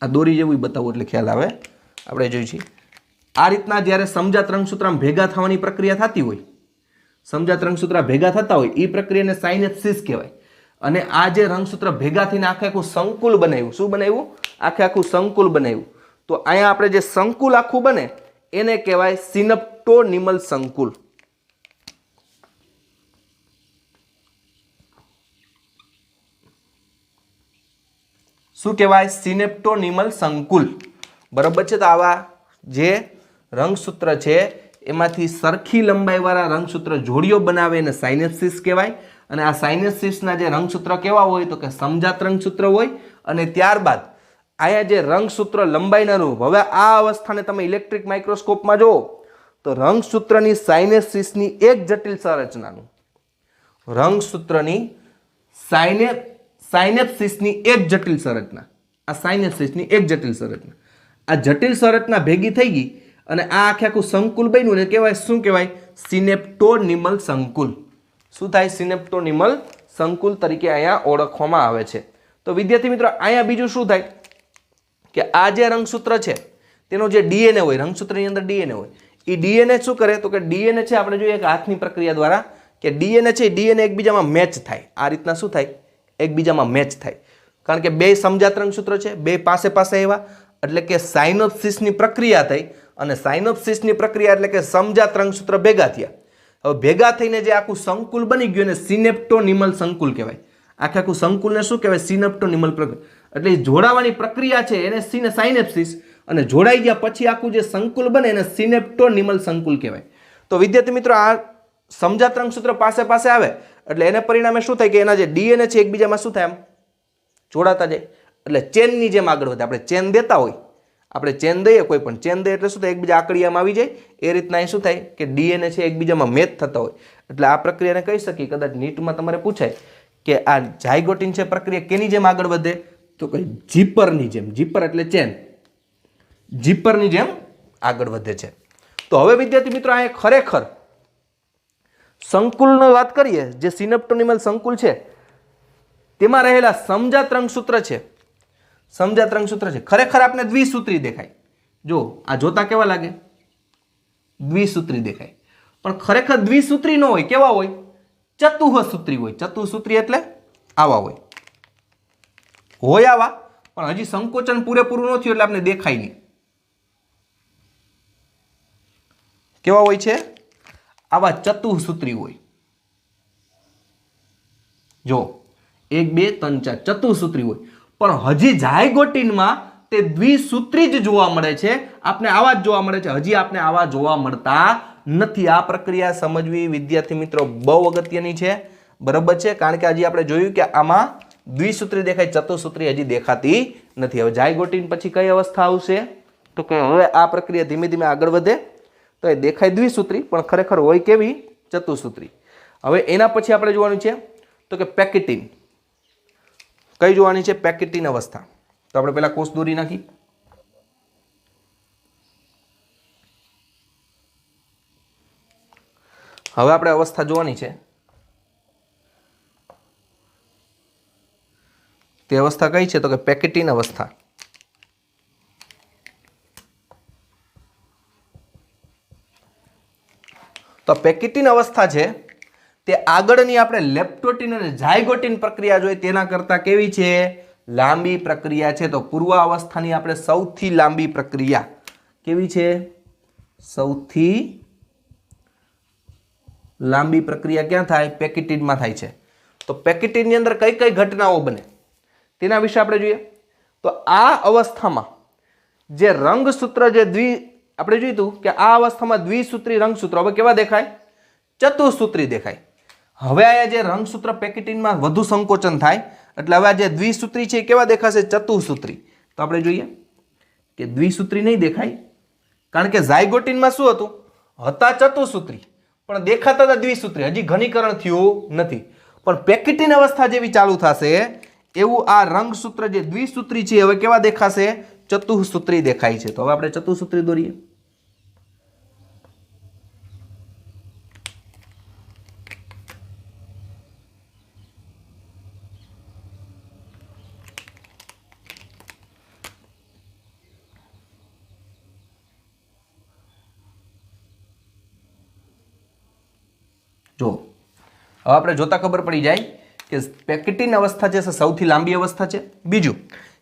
આ દોરી જેવું બતાવું એટલે ખ્યાલ આવે. આપણે જોઈ છીએ આ રીતના જ્યારે સમજાત રંગસૂત્રમાં ભેગા થવાની પ્રક્રિયા થતી હોય, સમજાત રંગસૂત્ર ભેગા થતા હોય, એ પ્રક્રિયાને સાયનેપ્સિસ કહેવાય. અને આ જે રંગસૂત્ર ભેગા થઈને આખું સંકુલ બનાવ્યું, શું બનાવ્યું? આખું સંકુલ બનાવ્યું. તો અહીંયા આપણે જે સંકુલ આખું બને એને કહેવાય સિનેપ્ટોનિમલ સંકુલ. શું કહેવાય? સિનેપ્ટોનિમલ સંકુલ, બરાબર છે. તો આવા જે રંગસૂત્ર છે એમાંથી સરખી લંબાઈવાળા રંગસૂત્ર જોડીઓ બનાવે એને સાયનેપ્સિસ કહેવાય. અને આ સાયનેપ્સિસના જે રંગસૂત્ર કેવા હોય? તો કે સમજાત રંગસૂત્ર હોય. અને ત્યારબાદ અહીંયા જે રંગસૂત્ર લંબાઈના અનુરૂપ, હવે આ અવસ્થાને તમે ઇલેક્ટ્રિક માઇક્રોસ્કોપમાં જુઓ તો રંગસૂત્રની સાયનેપ્સિસની એક જટિલ સંરચનાનું, રંગસૂત્રની સાયનેપ્સિસની એક જટિલ સંરચના, આ સાયનેપ્સિસની એક જટિલ સંરચના, આ જટિલ સંરચના ભેગી થઈ ગઈ અને આ આખું સંકુલ બન્યું ને કહેવાય, શું કહેવાય? સિનેપ્ટોનિમલ સંકુલ. શું થાય? સિનેપ્ટોનિમલ સંકુલ તરીકે અહીંયા ઓળખવામાં આવે છે. તો વિદ્યાર્થી મિત્રો, અહીંયા બીજું શું થાય કે આ જે રંગસૂત્ર છે તેનો જે ડીએનએ હોય, રંગસૂત્રની અંદર ડીએનએ હોય, એ ડીએનએ શું કરે? તો કે ડીએનએ છે, આપણે જોઈએ કે હાથની પ્રક્રિયા દ્વારા કે ડીએનએ છે, ડીએનએ એકબીજામાં મેચ થાય. આ રીતના શું થાય? એકબીજામાં મેચ થાય. કારણ કે બે સમજાત રંગસૂત્ર છે, બે પાસે એવા, એટલે કે સાયનોપ્સિસની પ્રક્રિયા થઈ. અને સાયનોપ્સિસની પ્રક્રિયા એટલે કે સમજાત રંગસૂત્ર ભેગા થયા. હવે ભેગા થઈને જે આખું સંકુલ બની ગયું એને સિનેપ્ટોનિમલ સંકુલ કહેવાય. આખું સંકુલને શું કહેવાય? સિનેપ્ટોનિમલ પ્રક્રિયા. એટલે જોડાવાની પ્રક્રિયા છે એને સાયનેપ્સિસ, અને જોડાઈ ગયા પછી આખું જે સંકુલ બને એને સિનેપ્ટોનિમલ સંકુલ કહેવાય. તો વિદ્યાર્થી મિત્રો, આ સમજાત રંગસૂત્ર પાસે આવે એટલે એને પરિણામે શું થાય કે એના જે ડીએનએ છે એકબીજામાં શું થાય? આમ જોડાતા જાય, એટલે ચેનની જેમ આગળ વધે. આપણે ચેન દેતા હોય, આપણે ચેન દઈએ, કોઈ પણ ચેન દઈએ એટલે શું થાય? એકબીજા આકડિયામાં આવી જાય. એ રીતના શું થાય કે ડીએનએ છે એકબીજામાં મેચ થતા હોય. એટલે આ પ્રક્રિયાને કહી શકીએ, કદાચ નીટમાં તમારે પૂછાય કે આ ઝાયગોટિન છે પ્રક્રિયા કેની જેમ આગળ વધે? તો કઈ જીપરની જેમ. જીપર એટલે ચેન, જીપરની જેમ આગળ વધે છે. તો હવે વિદ્યાર્થી મિત્રો, આ ખરેખર સંકુલની વાત કરીએ, જે સિનેપ્ટોનિમલ સંકુલ છે તેમાં રહેલા સમજાત રંગસૂત્ર છે, સમજાત રંગસૂત્ર છે, ખરેખર આપણે દ્વિસૂત્રી દેખાય. જો આ જોતા કેવા લાગે? દ્વિસૂત્રી દેખાય, પણ ખરેખર દ્વિસૂત્રી ન હોય. કેવા હોય? ચતુઃસૂત્રી હોય. ચતુઃસૂત્રી એટલે આવા હોય આવા, પણ હજી સંકોચન પૂરેપૂરું ન થયું એટલે આપણે દેખાય નહીં. કેવા હોય છે? આવા ચતુઃસૂત્રી હોય. જો 1 2 3 4 ચતુઃસૂત્રી હોય, પણ હજી ઝાયગોટિનમાં તે દ્વિસૂત્રી જ જોવા મળે છે. આપણે આવા જ જોવા મળે છે, હજી આપણે આવા જોવા મળતા નથી. આ પ્રક્રિયા સમજવી વિદ્યાર્થી મિત્રો બહુ અગત્યની છે. બરાબર છે? કારણ કે હજી આપણે જોયું કે આમાં દ્વિસૂત્રી દેખાય, ચતુઃસૂત્રી હજી દેખાતી નથી. હવે ઝાયગોટિન પછી કઈ અવસ્થા આવશે? તો કે હવે આ પ્રક્રિયા ધીમે ધીમે આગળ વધે તો એ દેખાય દ્વિસૂત્રી, પણ ખરેખર હોય કેવી? ચતુઃસૂત્રી. હવે એના પછી આપણે જોવાનું છે તો કે પેકિટીન. કઈ જોવાની છે? પેકિટીન અવસ્થા. તો આપણે પહેલા કોષ દોરી નાખી. હવે આપણે અવસ્થા જોવાની છે. તે અવસ્થા કઈ છે? તો કે પેકિટીન અવસ્થા. તો પેકિટીન અવસ્થા છે તે આગળની આપણે લેપ્ટોટીન અને ઝાયગોટિન પ્રક્રિયા જોઈ તેના કરતાં કેવી છે? લાંબી પ્રક્રિયા છે. તો પૂર્વ અવસ્થાની આપણે સૌથી લાંબી પ્રક્રિયા કેવી છે? સૌથી લાંબી પ્રક્રિયા ક્યાં થાય? પેકિટીનમાં થાય છે. તો પેકિટીનની અંદર કઈ કઈ ઘટનાઓ બને તેના વિશે આપણે જોઈએ. તો આ અવસ્થામાં જે રંગસૂત્ર જે આપણે જોયું હતું કે આ અવસ્થામાં દ્વિસૂત્રી રંગસૂત્ર હવે કેવા દેખાય? ચતુઃસૂત્રી દેખાય. હવે આ જે રંગસૂત્ર પેકિટીનમાં વધુ સંકોચન થાય એટલે હવે આ જે દ્વિસૂત્રી છે કેવા દેખાશે? ચતુઃસૂત્રી. તો આપણે જોઈએ કે દ્વિસૂત્રી નહીં દેખાય, કારણ કે ઝાયગોટિનમાં શું હતું? હતા ચતુઃસૂત્રી પણ દેખાતા હતા દ્વિસૂત્રી, હજી ઘનીકરણ થયું નથી. પણ પેકિટીન અવસ્થા જેવી ચાલુ થશે એવું આ રંગસૂત્ર જે દ્વિસૂત્રી છે હવે કેવા દેખાશે? ચતુઃસૂત્રી દેખાય છે. તો હવે આપણે ચતુઃસૂત્રી દોરીએ. જો હવે આપણે જોતા ખબર પડી જાય કે પેકિટીન અવસ્થા છે સૌથી લાંબી અવસ્થા છે. બીજું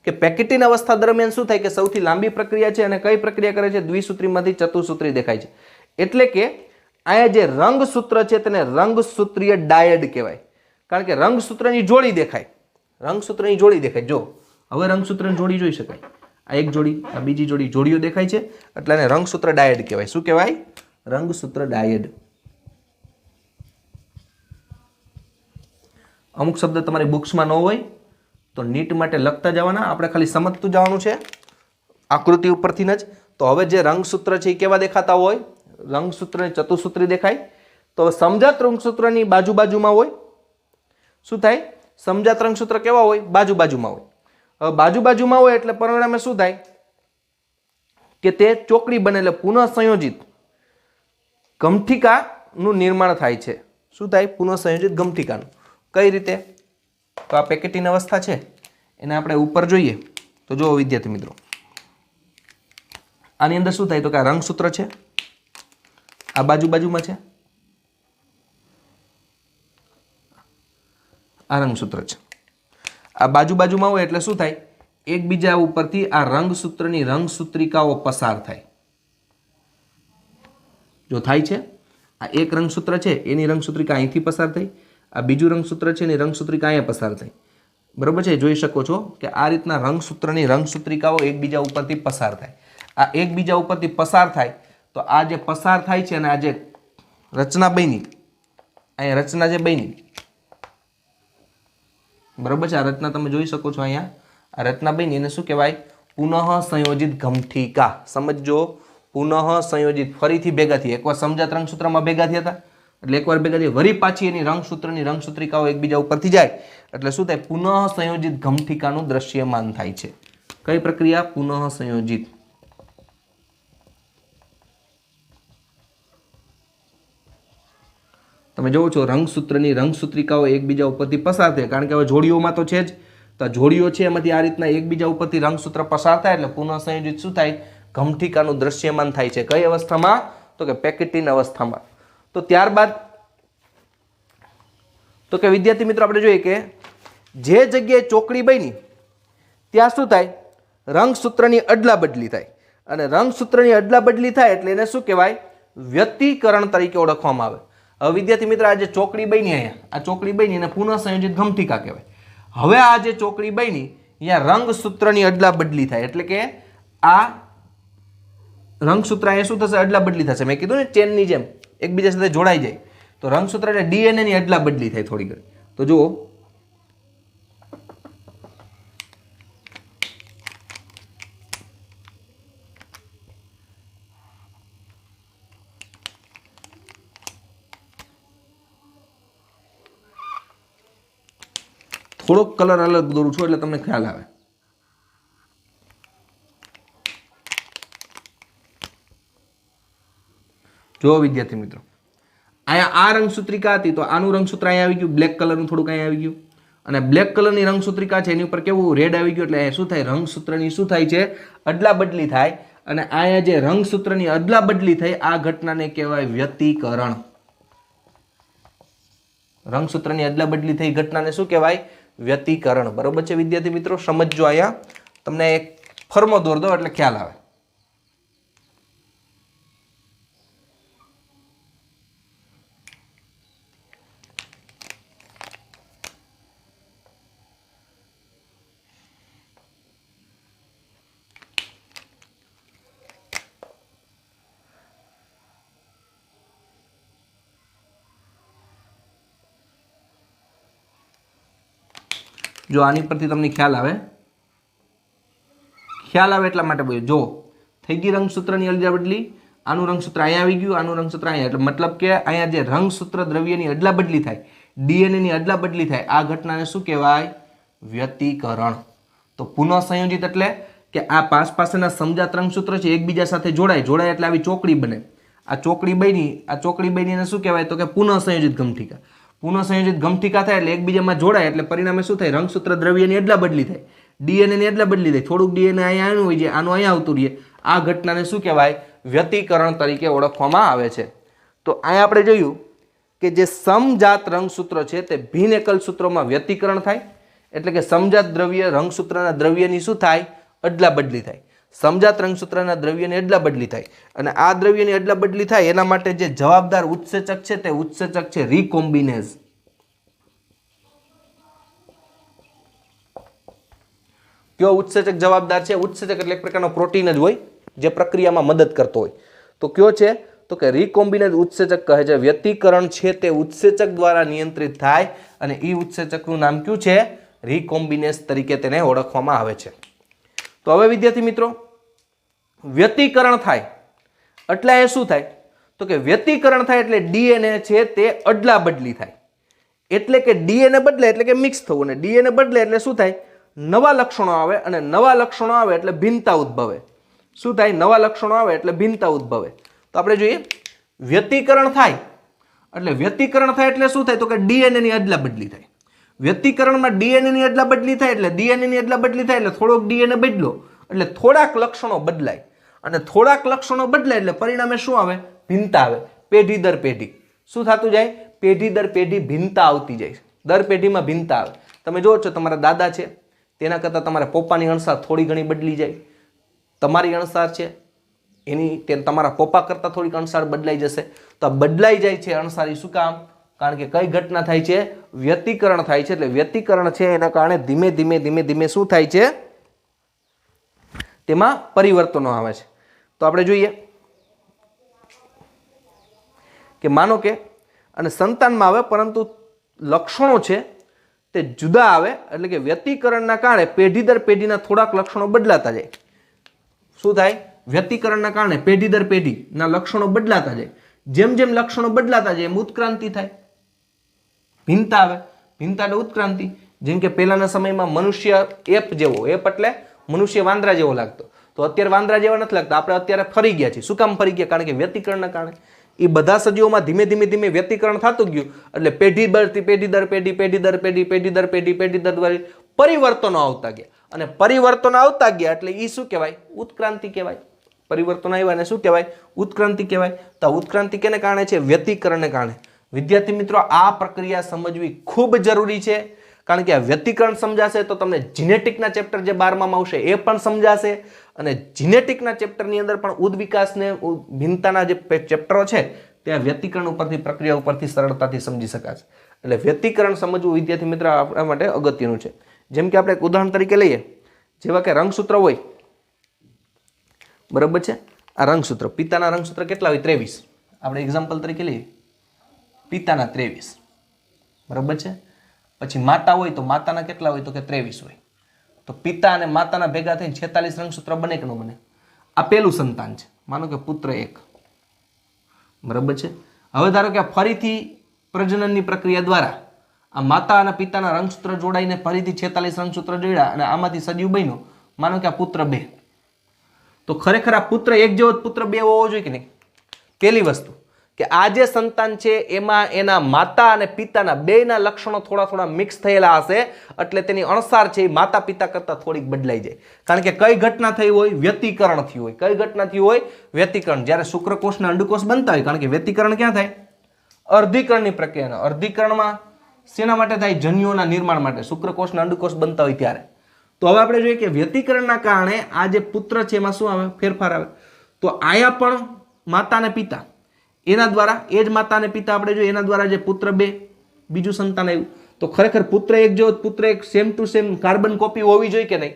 કે પેકિટીન અવસ્થા દરમિયાન શું થાય કે સૌથી લાંબી પ્રક્રિયા છે અને કઈ પ્રક્રિયા કરે છે? દ્વિસૂત્રીમાંથી ચતુઃસૂત્રી દેખાય છે. એટલે કે અહીંયા જે રંગસૂત્ર છે તેને રંગસૂત્રીય ડાયડ કહેવાય, કારણ કે રંગસૂત્રની જોડી દેખાય. રંગસૂત્રની જોડી દેખાય. જો હવે રંગસૂત્રની જોડી જોઈ શકાય. આ એક જોડી, આ બીજી જોડી, જોડીઓ દેખાય છે એટલે એને રંગસૂત્ર ડાયડ કહેવાય. શું કહેવાય? રંગસૂત્ર ડાયડ. અમુક શબ્દ તમારી બુક્સમાં ન હોય તો નીટ માટે લખતા જવાના, આપણે ખાલી સમજતું જવાનું છે આકૃતિ ઉપરથી જ. તો હવે જે રંગસૂત્ર છે એ કેવા દેખાતા હોય? રંગસૂત્ર ચતુઃસૂત્રી દેખાય. તો હવે સમજાત રંગસૂત્રની બાજુમાં હોય. શું થાય? સમજાત રંગસૂત્ર કેવા હોય? બાજુમાં હોય. હવે બાજુમાં હોય એટલે પરિણામે શું થાય કે તે ચોકડી બને એટલે પુનઃ સંયોજિત ગમઠિકાનું નિર્માણ થાય છે. શું થાય? પુનઃ સંયોજિત ગમઠિકાનું. કઈ રીતે? તો આ પેકેટીન અવસ્થા છે એને આપણે ઉપર જોઈએ તો જો વિદ્યાર્થી મિત્રો આની અંદર શું થાય તો કે આ રંગસૂત્ર છે, આ બાજુમાં છે, આ રંગસૂત્ર છે. આ બાજુમાં હોય એટલે શું થાય? એકબીજા ઉપરથી આ રંગસૂત્રની રંગસૂત્રિકાઓ પસાર થાય. જો થાય છે, આ એક રંગસૂત્ર છે એની રંગસૂત્રિકા અહીંથી પસાર થઈ, આ બીજું રંગસૂત્ર છે એની રંગસૂત્રિકા અહીંયા પસાર થઈ. બરોબર છે? જોઈ શકો છો કે આ રીતના રંગસૂત્રની રંગસૂત્રિકાઓ એકબીજા ઉપરથી પસાર થાય. આ એકબીજા ઉપરથી પસાર થાય તો આ જે પસાર થાય છે અને આ જે રચના બની, અહીંયા રચના જે બની, બરોબર છે? આ રચના તમે જોઈ શકો છો અહીંયા આ રચના બની એને શું કહેવાય? પુનઃ સંયોજિત ગમઠિકા. સમજો, પુનઃ સંયોજિત, ફરીથી ભેગા થયા. એકવાર સમજાત રંગસૂત્રમાં ભેગા થયા હતા એટલે એકવાર ભેગા થઈ વળી પાછી એની રંગસૂત્રની રંગસૂત્રિકાઓ એકબીજા ઉપરથી જાય એટલે શું થાય? પુનઃ સંયોજિત ગમઠિકાનું દ્રશ્યમાન થાય છે. કઈ પ્રક્રિયા? પુનઃ સંયોજિત. તમે જોવો છો રંગસૂત્રની રંગસૂત્રિકાઓ એકબીજા ઉપરથી પસાર થાય, કારણ કે હવે જોડીઓમાં તો છે જ, તો આ જોડીઓ છે એમાંથી આ રીતના એકબીજા ઉપરથી રંગસૂત્ર પસાર થાય એટલે પુનઃ સંયોજિત શું થાય? ઘમઠીકાનું દ્રશ્યમાન થાય છે. કઈ અવસ્થામાં? તો કે પેકેટીન અવસ્થામાં. તો ત્યારબાદ તો કે વિદ્યાર્થી મિત્રો આપણે જોઈએ કે જે જગ્યાએ ચોકડી બની ત્યાં શું થાય? રંગસૂત્રની અદલા બદલી થાય, અને રંગસૂત્રની અદલા બદલી થાય એટલે એને શું કહેવાય? વ્યતિકરણ તરીકે ઓળખવામાં આવે. હવે વિદ્યાર્થી મિત્રો આ જે ચોકડી બની, અહીંયા આ ચોકડી બની એને પુનઃ સંયોજિત ઘમઠીકા કહેવાય. હવે આ જે ચોકડી બની અહીંયા રંગસૂત્રની અદલા બદલી થાય, એટલે કે આ રંગસૂત્ર અહીંયા શું થશે? અદલા બદલી થશે. મેં કીધું ને ચેનની જેમ એકબીજા સાથે જોડાઈ જાય, તો રંગસૂત્ર એટલે ડીએનએ ની અદલા બદલી થાય થોડી ઘણી. તો જુઓ થોડોક કલર અલગ દોરું છું એટલે તમને ખ્યાલ આવે. જો વિદ્યાર્થી મિત્રો અહીંયા આ રંગસૂત્રિકા હતી, તો આનું રંગસૂત્ર અહીંયા આવી ગયું, બ્લેક કલરનું થોડુંક અહીંયા આવી ગયું, અને બ્લેક કલરની રંગસૂત્રિકા છે એની ઉપર કેવું રેડ આવી ગયું, એટલે શું થાય? રંગસૂત્રની શું થાય છે? અદલા બદલી થાય. અને અહીંયા જે રંગસૂત્રની અદલા બદલી થઈ આ ઘટનાને કહેવાય વ્યતિકરણ. રંગસૂત્રની અદલા બદલી થઈ ઘટનાને શું કહેવાય? વ્યતિકરણ. બરોબર છે વિદ્યાર્થી મિત્રો? સમજજો, અહીંયા તમને એક ફર્મો દોર દો એટલે ખ્યાલ આવે. જો આની પરથી તમને ખ્યાલ આવે એટલા માટે બોલ્યો. જો થઈ ગઈ રંગસૂત્રની અદલા બદલી, આનું રંગસૂત્ર અહીંયા આવી ગયું, આનું રંગસૂત્ર અહીંયા, એટલે મતલબ કે અહીંયા જે રંગસૂત્ર દ્રવ્યની અદલા બદલી થાય, ડીએનએ ની અદલા બદલી થાય, આ ઘટનાને શું કહેવાય? વ્યતિકરણ. તો પુનઃ સંયોજિત એટલે કે આ પાસેના સમજાત રંગસૂત્ર છે એકબીજા સાથે જોડાય એટલે આવી ચોકડી બને. આ ચોકડી બની એને શું કહેવાય? તો કે પુનઃ સંયોજિત ઘમઠીકા. પુનઃ સંયોજિત ઘમઠીકા થાય એટલે એકબીજામાં જોડાય એટલે પરિણામે શું થાય? રંગસૂત્ર દ્રવ્યની અદલા બદલી થાય, ડીએનએ ની અદલા બદલી થાય, થોડુંક ડીએનએ અહીંયા આવ્યું હોય છે, આનું અહીંયા આવતું રહીએ. આ ઘટનાને શું કહેવાય? વ્યતિકરણ તરીકે ઓળખવામાં આવે છે. તો અહીંયા આપણે જોયું કે જે સમજાત રંગસૂત્ર છે તે ભિન્ન એકલ સૂત્રોમાં વ્યતિકરણ થાય, એટલે કે સમજાત દ્રવ્ય રંગસૂત્રના દ્રવ્યની શું થાય? અદલા બદલી થાય. સમજાત રંગસૂત્રના દ્રવ્યની અદલા બદલી થાય, અને આ દ્રવ્યની અદલા બદલી થાય એના માટે જે જવાબદાર ઉત્સેચક છે તે ઉત્સેચક છે રીકોમ્બિનેઝ. કયો ઉત્સેચક જવાબદાર છે? ઉત્સેચક એટલે એક પ્રકારનો પ્રોટીન જ હોય જે પ્રક્રિયામાં મદદ કરતો હોય. તો કયો છે? તો કે રીકોમ્બિનેઝ ઉત્સેચક કહે છે. વ્યતિકરણ છે તે ઉત્સેચક દ્વારા નિયંત્રિત થાય, અને એ ઉત્સેચકનું નામ કયું છે? રીકોમ્બિનેઝ તરીકે તેને ઓળખવામાં આવે છે. તો હવે વિદ્યાર્થી મિત્રો વ્યતિકરણ થાય એટલે એ શું થાય? તો કે વ્યતિકરણ થાય એટલે ડીએનએ છે તે અદલા બદલી થાય, એટલે કે ડીએનએ બદલે એટલે કે મિક્સ થવું, અને ડીએનએ બદલે એટલે શું થાય? નવા લક્ષણો આવે, અને નવા લક્ષણો આવે એટલે ભિન્નતા ઉદ્ભવે. શું થાય? નવા લક્ષણો આવે એટલે ભિન્નતા ઉદ્ભવે. તો આપણે જોઈએ વ્યતિકરણ થાય એટલે શું થાય? તો કે ડીએનએ ની અદલા બદલી થાય. વ્યતિકરણમાં ડીએનએ ની અદલા બદલી થાય એટલે ડીએનએ ની અદલા બદલી થાય એટલે થોડોક ડીએનએ બદલો એટલે થોડાક લક્ષણો બદલાય, અને થોડાક લક્ષણો બદલાય એટલે પરિણામે શું આવે? ભિન્નતા આવે. પેઢી દર પેઢી શું થતું જાય? પેઢી દર પેઢી ભિન્નતા આવતી જાય. દર પેઢીમાં ભિન્નતા આવે. તમે જુઓ છો તમારા દાદા છે તેના કરતાં તમારા પપ્પાની અણસાર થોડી ઘણી બદલી જાય. તમારી અણસાર છે એની તમારા પપ્પા કરતાં થોડીક અણસાર બદલાઈ જશે. તો આ બદલાઈ જાય છે અણસારી. શું કામ? કારણ કે કઈ ઘટના થાય છે? વ્યતિકરણ થાય છે. એટલે વ્યતિકરણ છે એના કારણે ધીમે ધીમે શું થાય છે? તેમાં પરિવર્તનો આવે છે. તો આપણે જોઈએ કે માનો કે અને સંતાનમાં આવે પરંતુ લક્ષણો છે તે જુદા આવે, એટલે કે વ્યતિકરણના કારણે પેઢી દર પેઢીના થોડાક લક્ષણો બદલાતા જાય. શું થાય? વ્યતિકરણના કારણે પેઢી દર પેઢીના લક્ષણો બદલાતા જાય. જેમ જેમ લક્ષણો બદલાતા જાય એમ ઉત્ક્રાંતિ થાય, ભિન્નતા આવે. ભિન્નતા એટલે ઉત્ક્રાંતિ. જેમ કે પહેલાના સમયમાં મનુષ્ય એપ એટલે મનુષ્ય વાંદરા જેવો લાગતો, તો અત્યારે વાંદરા જેવા નથી લાગતા. આપણે અત્યારે ફરી ગયા છીએ. શું કામ ફરી ગયા? કારણ કે વ્યતિકરણના કારણે એ બધા સજીવોમાં ધીમે ધીમે ધીમે વ્યતિકરણ થતું ગયું એટલે પેઢી દર પેઢી દર પેઢી પેઢી દર પેઢી પેઢી દર પેઢી પેઢી દર પરિવર્તનો આવતા ગયા અને પરિવર્તનો આવતા ગયા એટલે એ શું કહેવાય? ઉત્ક્રાંતિ કહેવાય. પરિવર્તન આવ્યા અને શું કહેવાય? ઉત્ક્રાંતિ કહેવાય. તો ઉત્ક્રાંતિ કેને કારણે છે? વ્યતિકરણને કારણે. વિદ્યાર્થી મિત્રો, આ પ્રક્રિયા સમજવી ખૂબ જરૂરી છે, કારણ કે આ વ્યતિકરણ સમજાશે તો તમને જીનેટિકના ચેપ્ટર જે 12માં આવશે એ પણ સમજાશે અને જીનેટિકના ચેપ્ટરની અંદર પણ ઉદ્વિકાસને ભિન્નતાના જે ચેપ્ટરો છે ત્યાં વ્યતિકરણ ઉપરથી પ્રક્રિયા ઉપરથી સરળતાથી સમજી શકાશે. એટલે વ્યતિકરણ સમજવું વિદ્યાર્થી મિત્ર આપણા માટે અગત્યનું છે. જેમ કે આપણે એક ઉદાહરણ તરીકે લઈએ, જેવા કે રંગસૂત્ર હોય, બરાબર છે. આ રંગસૂત્ર, પિતાના રંગસૂત્ર કેટલા હોય? 23. આપણે એક્ઝામ્પલ તરીકે લઈએ, પિતાના 23, બરાબર છે. પછી માતા હોય તો માતાના કેટલા હોય? તો કે 23 હોય. તો પિતા અને માતાના ભેગા થઈને 46 રંગસૂત્ર બને કે ન બને? આ પહેલું સંતાન છે, માનો કે પુત્ર 1, બરાબર છે. હવે ધારો કે ફરીથી પ્રજનનની પ્રક્રિયા દ્વારા આ માતા અને પિતાના રંગસૂત્ર જોડાઈને ફરીથી 46 રંગસૂત્ર જોડ્યા અને આમાંથી સજીવ બન્યો, માનો કે આ પુત્ર 2. તો ખરેખર આ પુત્ર 1 જેવો પુત્ર 2 હોવો જોઈએ કે નહીં? પહેલી વસ્તુ કે આ જે સંતાન છે એમાં એના માતા અને પિતાના બેયના લક્ષણો થોડા થોડા મિક્સ થયેલા હશે, એટલે તેની અણસાર છે એ માતા પિતા કરતાં થોડીક બદલાઈ જાય. કારણ કે કઈ ઘટના થઈ હોય? વ્યતિકરણ થયું હોય. કઈ ઘટના થયું હોય? વ્યતિકરણ. જ્યારે શુક્રકોષ અને અંડકોષ બનતા હોય, કારણ કે વ્યતિકરણ ક્યાં થાય? અર્ધીકરણની પ્રક્રિયાના. અર્ધીકરણમાં શેના માટે થાય? જન્યુઓના નિર્માણ માટે. શુક્રકોષ અને અંડકોષ બનતા હોય ત્યારે. તો હવે આપણે જોઈએ કે વ્યતિકરણના કારણે આ જે પુત્ર છે એમાં શું આવે? ફેરફાર આવે. તો આયા પણ માતા અને પિતા એના દ્વારા, એ જ માતા અને પિતા આપણે જોઈએ એના દ્વારા જે પુત્ર 2 બીજું સંતાન આવ્યું, તો ખરેખર પુત્ર 1 જેવો પુત્ર 1 same to same carbon copy હોવી જોઈએ કે નહીં?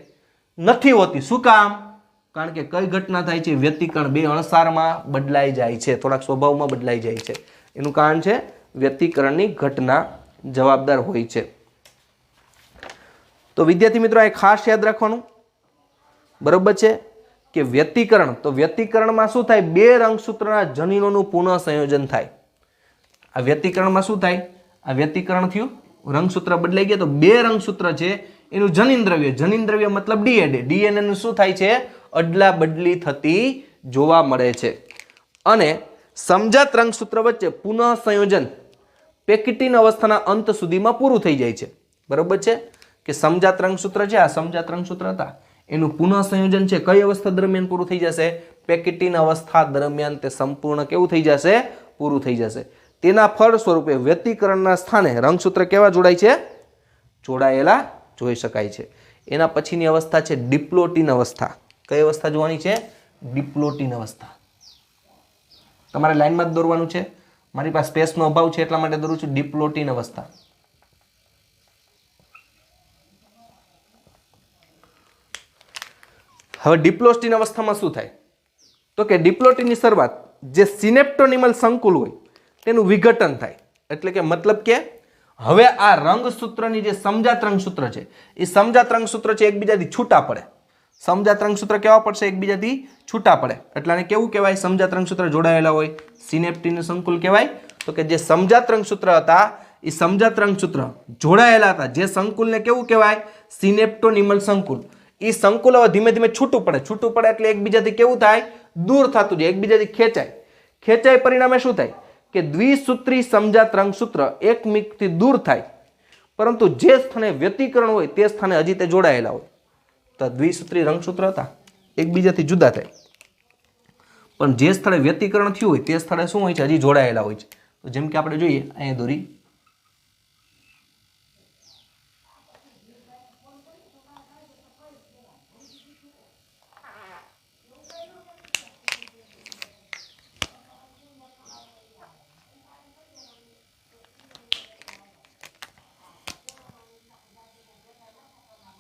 નથી હોતી. શું કામ? કારણ કે કઈ ઘટના થાય છે? વ્યતિકરણ. બે અણસારમાં બદલાઈ જાય છે, થોડાક સ્વભાવમાં બદલાઈ જાય છે. એનું કારણ છે વ્યતિકરણની ઘટના જવાબદાર હોય છે. તો વિદ્યાર્થી મિત્રો, આ ખાસ યાદ રાખવાનું, બરોબર છે કે વ્યતિકરણ, તો વ્યતિકરણમાં શું થાય? 2 રંગસૂત્રના જનીનોનું પુનઃ સંયોજન થાય. આ વ્યતિકરણમાં શું થાય? આ વ્યતિકરણ થયું, રંગસૂત્ર બદલાઈ ગયા, તો 2 રંગસૂત્ર છે એનું જનીન દ્રવ્ય મતલબ ડીએનએ નું શું થાય છે? અદલા બદલી થતી જોવા મળે છે. અને સમજાત રંગસૂત્ર વચ્ચે પુનઃ સંયોજન પેકિટીન અવસ્થાના અંત સુધીમાં પૂરું થઈ જાય છે. બરોબર છે કે સમજાત રંગસૂત્ર છે, આ સમજાત રંગસૂત્ર હતા એનું પુનઃ સંયોજન છે કઈ અવસ્થા દરમિયાન પૂરું થઈ જશે? પેકિટીન અવસ્થા દરમિયાન તે સંપૂર્ણ કેવું થઈ જશે? પૂરું થઈ જશે. તેના ફળ સ્વરૂપે વ્યતિકરણના સ્થાને રંગસૂત્ર કેવા જોડાય છે? જોડાયેલા જોઈ શકાય છે. એના પછીની અવસ્થા છે ડિપ્લોટીન અવસ્થા. કઈ અવસ્થા જોવાની છે? ડિપ્લોટીન અવસ્થા. તમારે લાઈનમાં જ દોરવાનું છે, મારી પાસે સ્પેસનો અભાવ છે એટલા માટે દોરું છું. ડિપ્લોટીન અવસ્થા. હવે ડિપ્લોટીન અવસ્થામાં શું થાય? તો કે ડિપ્લોટીનની શરૂઆત જે સિનેપ્ટોનિમલ સંકુલ હોય તેનું વિઘટન થાય. એટલે કે મતલબ કે હવે આ રંગસૂત્રની જે સમજાત રંગસૂત્ર છે એ સમજાત રંગસૂત્ર છે એકબીજાથી છૂટા પડે. સમજાત રંગસૂત્ર કેવા પડશે? એકબીજાથી છૂટા પડે. એટલે આને કેવું કહેવાય? સમજાત રંગસૂત્ર જોડાયેલા હોય સિનેપ્ટિન સંકુલ કહેવાય. તો કે જે સમજાત રંગસૂત્ર હતા એ સમજાત રંગસૂત્ર જોડાયેલા હતા, જે સંકુલને કેવું કહેવાય? સિનેપ્ટોનિમલ સંકુલ. એ સંકુલ હવે ધીમે ધીમે છૂટું પડે એટલે એકબીજાથી કેવું થાય? દૂર થતું જાય, એકબીજાથી ખેંચાય પરિણામે શું થાય? કે દ્વિસૂત્રી સમજાત રંગસૂત્ર એકમેકથી દૂર થાય, પરંતુ જે સ્થાને વ્યતિકરણ હોય તે સ્થાને હજી તે જોડાયેલા હોય. તો દ્વિસૂત્રી રંગસૂત્ર હતા એકબીજાથી જુદા થાય, પણ જે સ્થળે વ્યતિકરણ થયું હોય તે સ્થળે શું હોય છે? હજી જોડાયેલા હોય છે. તો જેમ કે આપણે જોઈએ અહીંયા દોરી,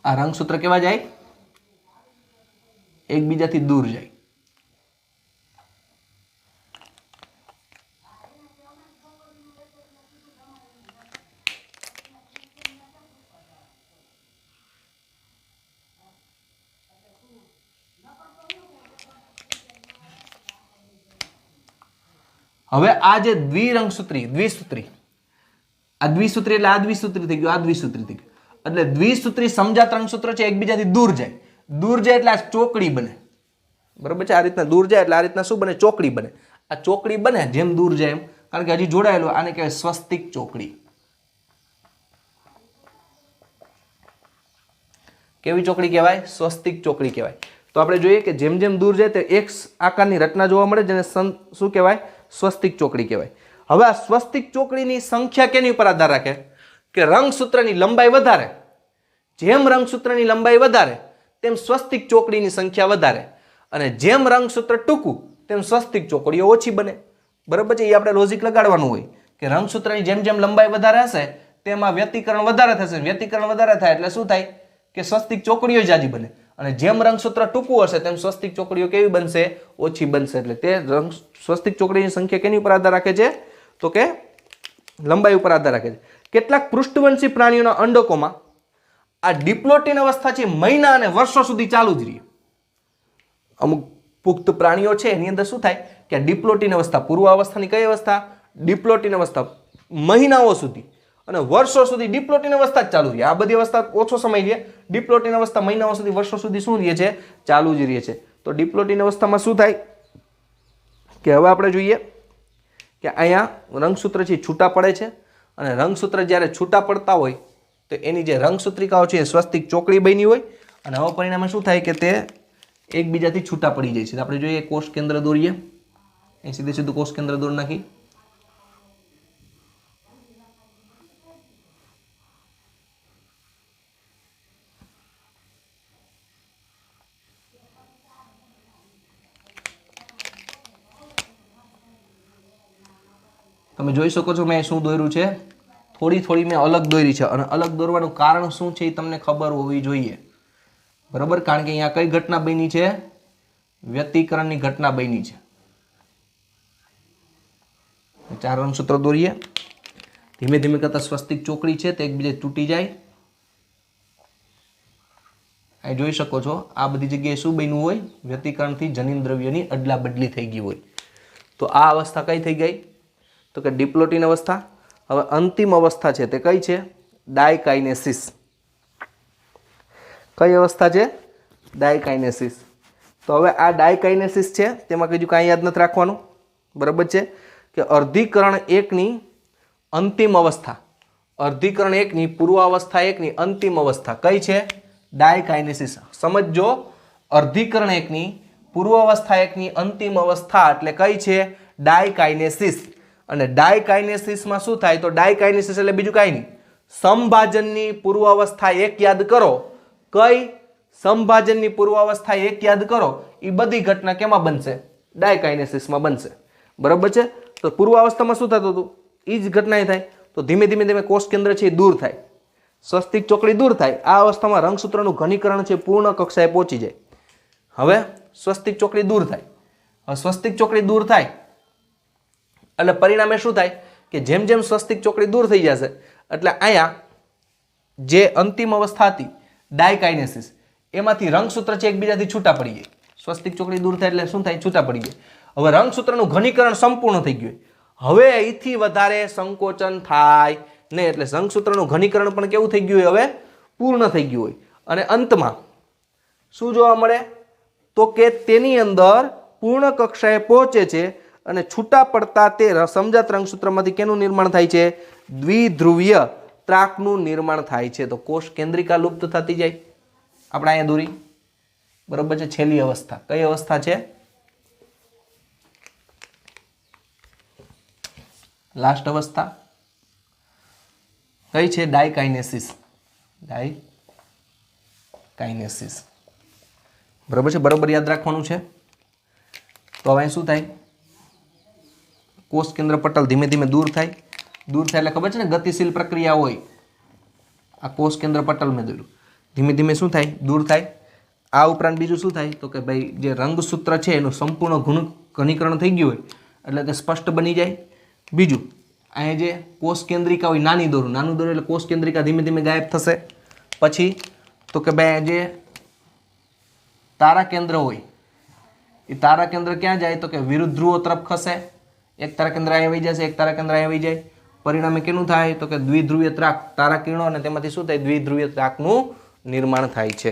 આ રંગસૂત્ર કેવા જાય? એકબીજાથી દૂર જાય. હવે આ જે દ્વિસૂત્રી આ દ્વિસૂત્રી એટલે આ દ્વિસૂત્રી થઈ ગયું, આ દ્વિસૂત્રી થઈ ગયું. એટલે દ્વિસૂત્રી સમજાત રંગસૂત્ર છે એકબીજાથી દૂર જાય એટલે આ ચોકડી બને. બરોબર છે? આ રીતના દૂર જાય એટલે આ રીતના શું બને? ચોકડી બને. આ ચોકડી બને જેમ દૂર જાય એમ, કારણ કે હજી જોડાયેલું, આને કહેવાય સ્વસ્તિક ચોકડી. કેવી ચોકડી કહેવાય? સ્વસ્તિક ચોકડી કહેવાય. તો આપણે જોઈએ કે જેમ જેમ દૂર જાય તે એક્સ આકારની રચના જોવા મળે, જેને શું કહેવાય? સ્વસ્તિક ચોકડી કહેવાય. હવે આ સ્વસ્તિક ચોકડીની સંખ્યા કેની ઉપર આધાર રાખે? કે રંગસૂત્રની લંબાઈ વધારે, જેમ રંગસૂત્રની લંબાઈ વધારે તેમ સ્વસ્તિક ચોકડીની સંખ્યા વધારે, અને જેમ રંગસૂત્ર ટૂંકું તેમ સ્વસ્તિક ચોકડીઓ ઓછી બને. બરાબર છે? એ આપણે લોજિક લગાડવાનું હોય કે રંગસૂત્રની જેમ જેમ લંબાઈ વધારે હશે તેમાં વ્યતિકરણ વધારે થશે. વ્યતિકરણ વધારે થાય એટલે શું થાય? કે સ્વસ્તિક ચોકડીઓ જાજી બને, અને જેમ રંગસૂત્ર ટૂંકું હશે તેમ સ્વસ્તિક ચોકડીઓ કેવી બનશે? ઓછી બનશે. એટલે તે સ્વસ્તિક ચોકડીની સંખ્યા કેની ઉપર આધાર રાખે છે? તો કે લંબાઈ ઉપર આધાર રાખે છે. કેટલાક પૃષ્ઠવંશી પ્રાણીઓના અંડકોમાં આ ડિપ્લોટિન અવસ્થા છે મહિના અને વર્ષો સુધી ચાલુ જ રહે. અમુક પુખ્ત પ્રાણીઓ છે એની અંદર શું થાય કે ડિપ્લોટિન અવસ્થા, પૂર્વ અવસ્થાની કઈ અવસ્થા? ડિપ્લોટિન અવસ્થા મહિનાઓ સુધી અને વર્ષો સુધી ડિપ્લોટિન અવસ્થા જ ચાલુ રહે. આ બધી અવસ્થા ઓછો સમય રહે, ડિપ્લોટિન અવસ્થા મહિનાઓ સુધી, વર્ષો સુધી શું રહે છે? ચાલુ જ રહે છે. તો ડિપ્લોટિન અવસ્થામાં શું થાય કે હવે આપણે જોઈએ કે અહીંયા રંગસૂત્ર છે છૂટા પડે છે, અને રંગસૂત્ર જ્યારે છૂટા પડતા હોય તો એની જે રંગસૂત્રિકાઓ છે એ સ્વસ્તિક ચોકડી બની હોય, અને હવે પરિણામે શું થાય કે તે એકબીજાથી છૂટા પડી જાય છે. આપણે જોઈએ કોષ કેન્દ્ર દોરીએ, એ સીધે સીધું કોષ કેન્દ્ર દોરી નાખી. તમે જોઈ શકો છો મેં શું દોર્યું છે? થોડી થોડી મેં અલગ દોરી છે, અને અલગ દોરવાનું કારણ શું છે એ તમને ખબર હોવી જોઈએ. બરાબર? કારણ કે અહીંયા કઈ ઘટના બની છે? વ્યતિકરણની ઘટના બની છે. 4 રંગસૂત્ર દોરીએ. ધીમે ધીમે કરતા સ્વસ્તિક ચોકડી છે તે એકબીજે તૂટી જાય. અહીં જોઈ શકો છો આ બધી જગ્યાએ શું બન્યું હોય? વ્યતિકરણથી જનીન દ્રવ્યની અદલા બદલી થઈ ગઈ હોય. તો આ અવસ્થા કઈ થઈ ગઈ? તો કે ડિપ્લોટિન અવસ્થા. હવે અંતિમ અવસ્થા છે તે કઈ છે? ડાયકાઇનેસિસ. કઈ અવસ્થા છે? ડાયકાઇનેસિસ. તો હવે આ ડાયકાઇનેસિસ છે તેમાં કીધું કાંઈ યાદ નથી રાખવાનું. બરાબર છે? કે અર્ધીકરણ 1ની અંતિમ અવસ્થા, અર્ધીકરણ 1ની પૂર્વાવસ્થા 1ની અંતિમ અવસ્થા કઈ છે? ડાયકાઇનેસિસ. સમજો, અર્ધીકરણ 1ની પૂર્વાવસ્થા 1ની અંતિમ અવસ્થા એટલે કઈ છે? ડાયકાઇનેસિસ. અને ડાયકાઇનેસિસમાં શું થાય? તો ડાયકાઇનેસિસ એટલે બીજું કાંઈ નહીં, સમભાજનની પૂર્વ અવસ્થા 1 યાદ કરો. કઈ? સમભાજનની પૂર્વ અવસ્થા 1 યાદ કરો. એ બધી ઘટના કેમાં બનશે? ડાયકાઇનેસિસમાં બનશે. બરાબર છે? તો પૂર્વ અવસ્થામાં શું થતું હતું? એ જ ઘટના થાય. તો ધીમે ધીમે ધીમે કોષ કેન્દ્ર છે એ દૂર થાય, સ્વસ્તિક ચોકડી દૂર થાય. આ અવસ્થામાં રંગસૂત્રનું ઘનીકરણ છે પૂર્ણ કક્ષાએ પહોંચી જાય. હવે સ્વસ્તિક ચોકડી દૂર થાય. હવે સ્વસ્તિક ચોકડી દૂર થાય એટલે પરિણામે શું થાય કે જેમ જેમ સ્વસ્તિક ચોકડી દૂર થઈ જશે એટલે અહીંયા જે અંતિમ અવસ્થા હતી ડાયકાઇનેસિસ, એમાંથી રંગસૂત્ર છે એકબીજાથી છૂટા પડી જાય. સ્વસ્તિક ચોકડી દૂર થાય એટલે શું થાય? છૂટા પડી જાય. હવે રંગસૂત્રનું ઘનીકરણ સંપૂર્ણ થઈ ગયું. હવે અહીંથી વધારે સંકોચન થાય નહીં, એટલે રંગસૂત્રનું ઘનીકરણ પણ કેવું થઈ ગયું હોય? હવે પૂર્ણ થઈ ગયું હોય. અને અંતમાં શું જોવા મળે? તો કે તેની અંદર પૂર્ણ કક્ષાએ પહોંચે છે, અને છૂટા પડતા તે સમજાત રંગસૂત્રમાંથી કેનું નિર્માણ થાય છે? દ્વિધ્રુવીય ત્રાકનું નિર્માણ થાય છે. તો કોષ કેન્દ્રિકા લુપ્ત થતી જાય. આપણે અહીંયા દોરી. બરોબર છે? છેલ્લી અવસ્થા કઈ અવસ્થા છે? લાસ્ટ અવસ્થા કઈ છે? ડાયકાઇનેસિસ. ડાયકાઇનેસિસ. બરોબર છે? બરોબર યાદ રાખવાનું છે. તો હવે શું થાય? કોષ કેન્દ્ર પટલ ધીમે ધીમે દૂર થાય. દૂર થાય એટલે ખબર છે ને ગતિશીલ પ્રક્રિયા હોય. આ કોષ કેન્દ્ર પટલ મેં દોર્યું. ધીમે ધીમે શું થાય? દૂર થાય. આ ઉપરાંત બીજું શું થાય? તો કે ભાઈ જે રંગસૂત્ર છે એનું સંપૂર્ણ ઘનીકરણ થઈ ગયું હોય એટલે તે સ્પષ્ટ બની જાય. બીજું અહીંયા જે કોષ કેન્દ્રિકા હોય નાની દોરું, નાનું દોરું એટલે કોષ કેન્દ્રિકા ધીમે ધીમે ગાયબ થશે. પછી તો કે ભાઈ જે તારા કેન્દ્ર હોય એ તારા કેન્દ્ર ક્યાં જાય? તો કે વિરુદ્ધ ધ્રુવો તરફ ખસે. એક તારા કેન્દ્ર અહીંયા વહી જશે, એક તારા કેન્દ્ર અહીંયા વહી જાય. પરિણામે કેનું થાય? તો કે દ્વિધ્રુવીય ત્રાક, તારા કિરણો, અને તેમાંથી શું થાય? દ્વિધ્રુવીય ત્રાકનું નિર્માણ થાય છે.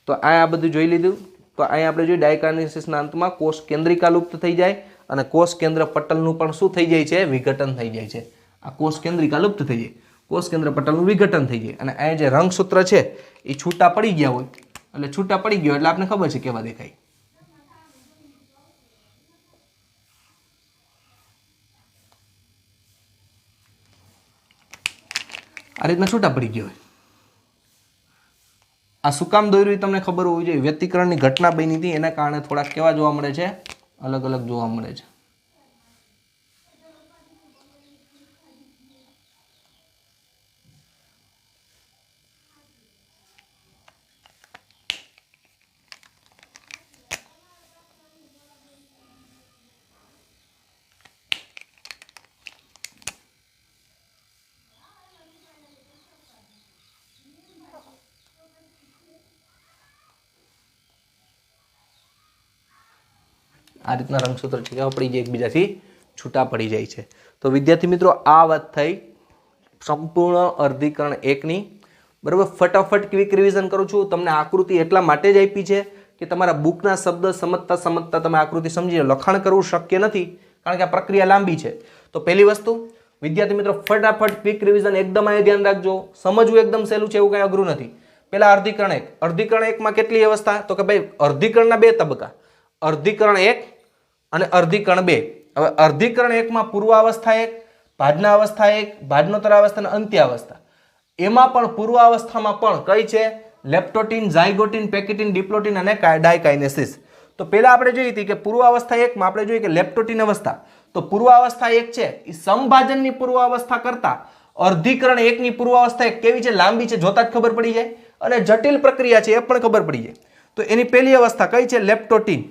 તો આ બધું જોઈ લીધું. તો અહીંયા આપણે જોઈએ ડાયકાઇનેસિસના અંતમાં કોષ કેન્દ્રિકા લુપ્ત થઈ જાય અને કોષ કેન્દ્ર પટલનું પણ શું થઈ જાય છે? વિઘટન થઈ જાય છે. આ કોષ કેન્દ્રિકા લુપ્ત થઈ જાય, કોષ કેન્દ્ર પટલનું વિઘટન થઈ જાય અને આ જે રંગસૂત્ર છે એ છૂટા પડી ગયા હોય એટલે છૂટા પડી ગયો એટલે આપણે ખબર છે કેવા દેખાય. આ રીતના છૂટા પડી ગયો હોય. આ શું કામ દોર્યું તમને ખબર હોવી જોઈએ. વ્યતિકરણની ઘટના બની હતી એના કારણે થોડાક કેવા જોવા મળે છે? અલગ અલગ જોવા મળે છે. આ રીતના રંગસૂત્ર કેવા પડી જાય? એકબીજાથી છૂટા પડી જાય છે. તો વિદ્યાર્થી મિત્રો, આ વાત થઈ સંપૂર્ણ અર્ધીકરણ એકની. બરાબર, ફટાફટ ક્વિક રિવિઝન કરું છું. તમને આકૃતિ એટલા માટે જ આપી છે કે તમારા બુકના શબ્દ સમજતા તમે આકૃતિ સમજી લો. લખાણ કરવું શક્ય નથી કારણ કે આ પ્રક્રિયા લાંબી છે. તો પહેલી વસ્તુ વિદ્યાર્થી મિત્રો, ફટાફટ ક્વિક રિવિઝન એકદમ આ ધ્યાન રાખજો. સમજવું એકદમ સહેલું છે, એવું કઈ અઘરું નથી. પહેલા અર્ધીકરણ એક. અર્ધીકરણ એકમાં કેટલી અવસ્થા? તો કે ભાઈ અર્ધીકરણના બે તબક્કા, અર્ધીકરણ એક અને અર્ધીકરણ બે. હવે અર્ધીકરણ એકમાં પૂર્વાવસ્થા એક, ભાજનાવસ્થા એક, ભાજનોત્તરાવસ્થા અને અંત્યાવસ્થા. એમાં પણ પૂર્વાવસ્થામાં પણ કઈ છે? લેપ્ટોટીન, ઝાયગોટીન, પેકિટીન, ડિપ્લોટીન અને ડાયકાઇનેસિસ. તો પહેલા આપણે જોઈ હતી કે પૂર્વાવસ્થા એકમાં આપણે જોઈએ કે લેપ્ટોટીન અવસ્થા. તો પૂર્વાવસ્થા એક છે એ સંભાજનની પૂર્વાવસ્થા કરતા અર્ધીકરણ એકની પૂર્વાવસ્થા એક કેવી છે? લાંબી છે, જોતા જ ખબર પડી જાય. અને જટિલ પ્રક્રિયા છે એ પણ ખબર પડી જાય. તો એની પહેલી અવસ્થા કઈ છે? લેપ્ટોટીન.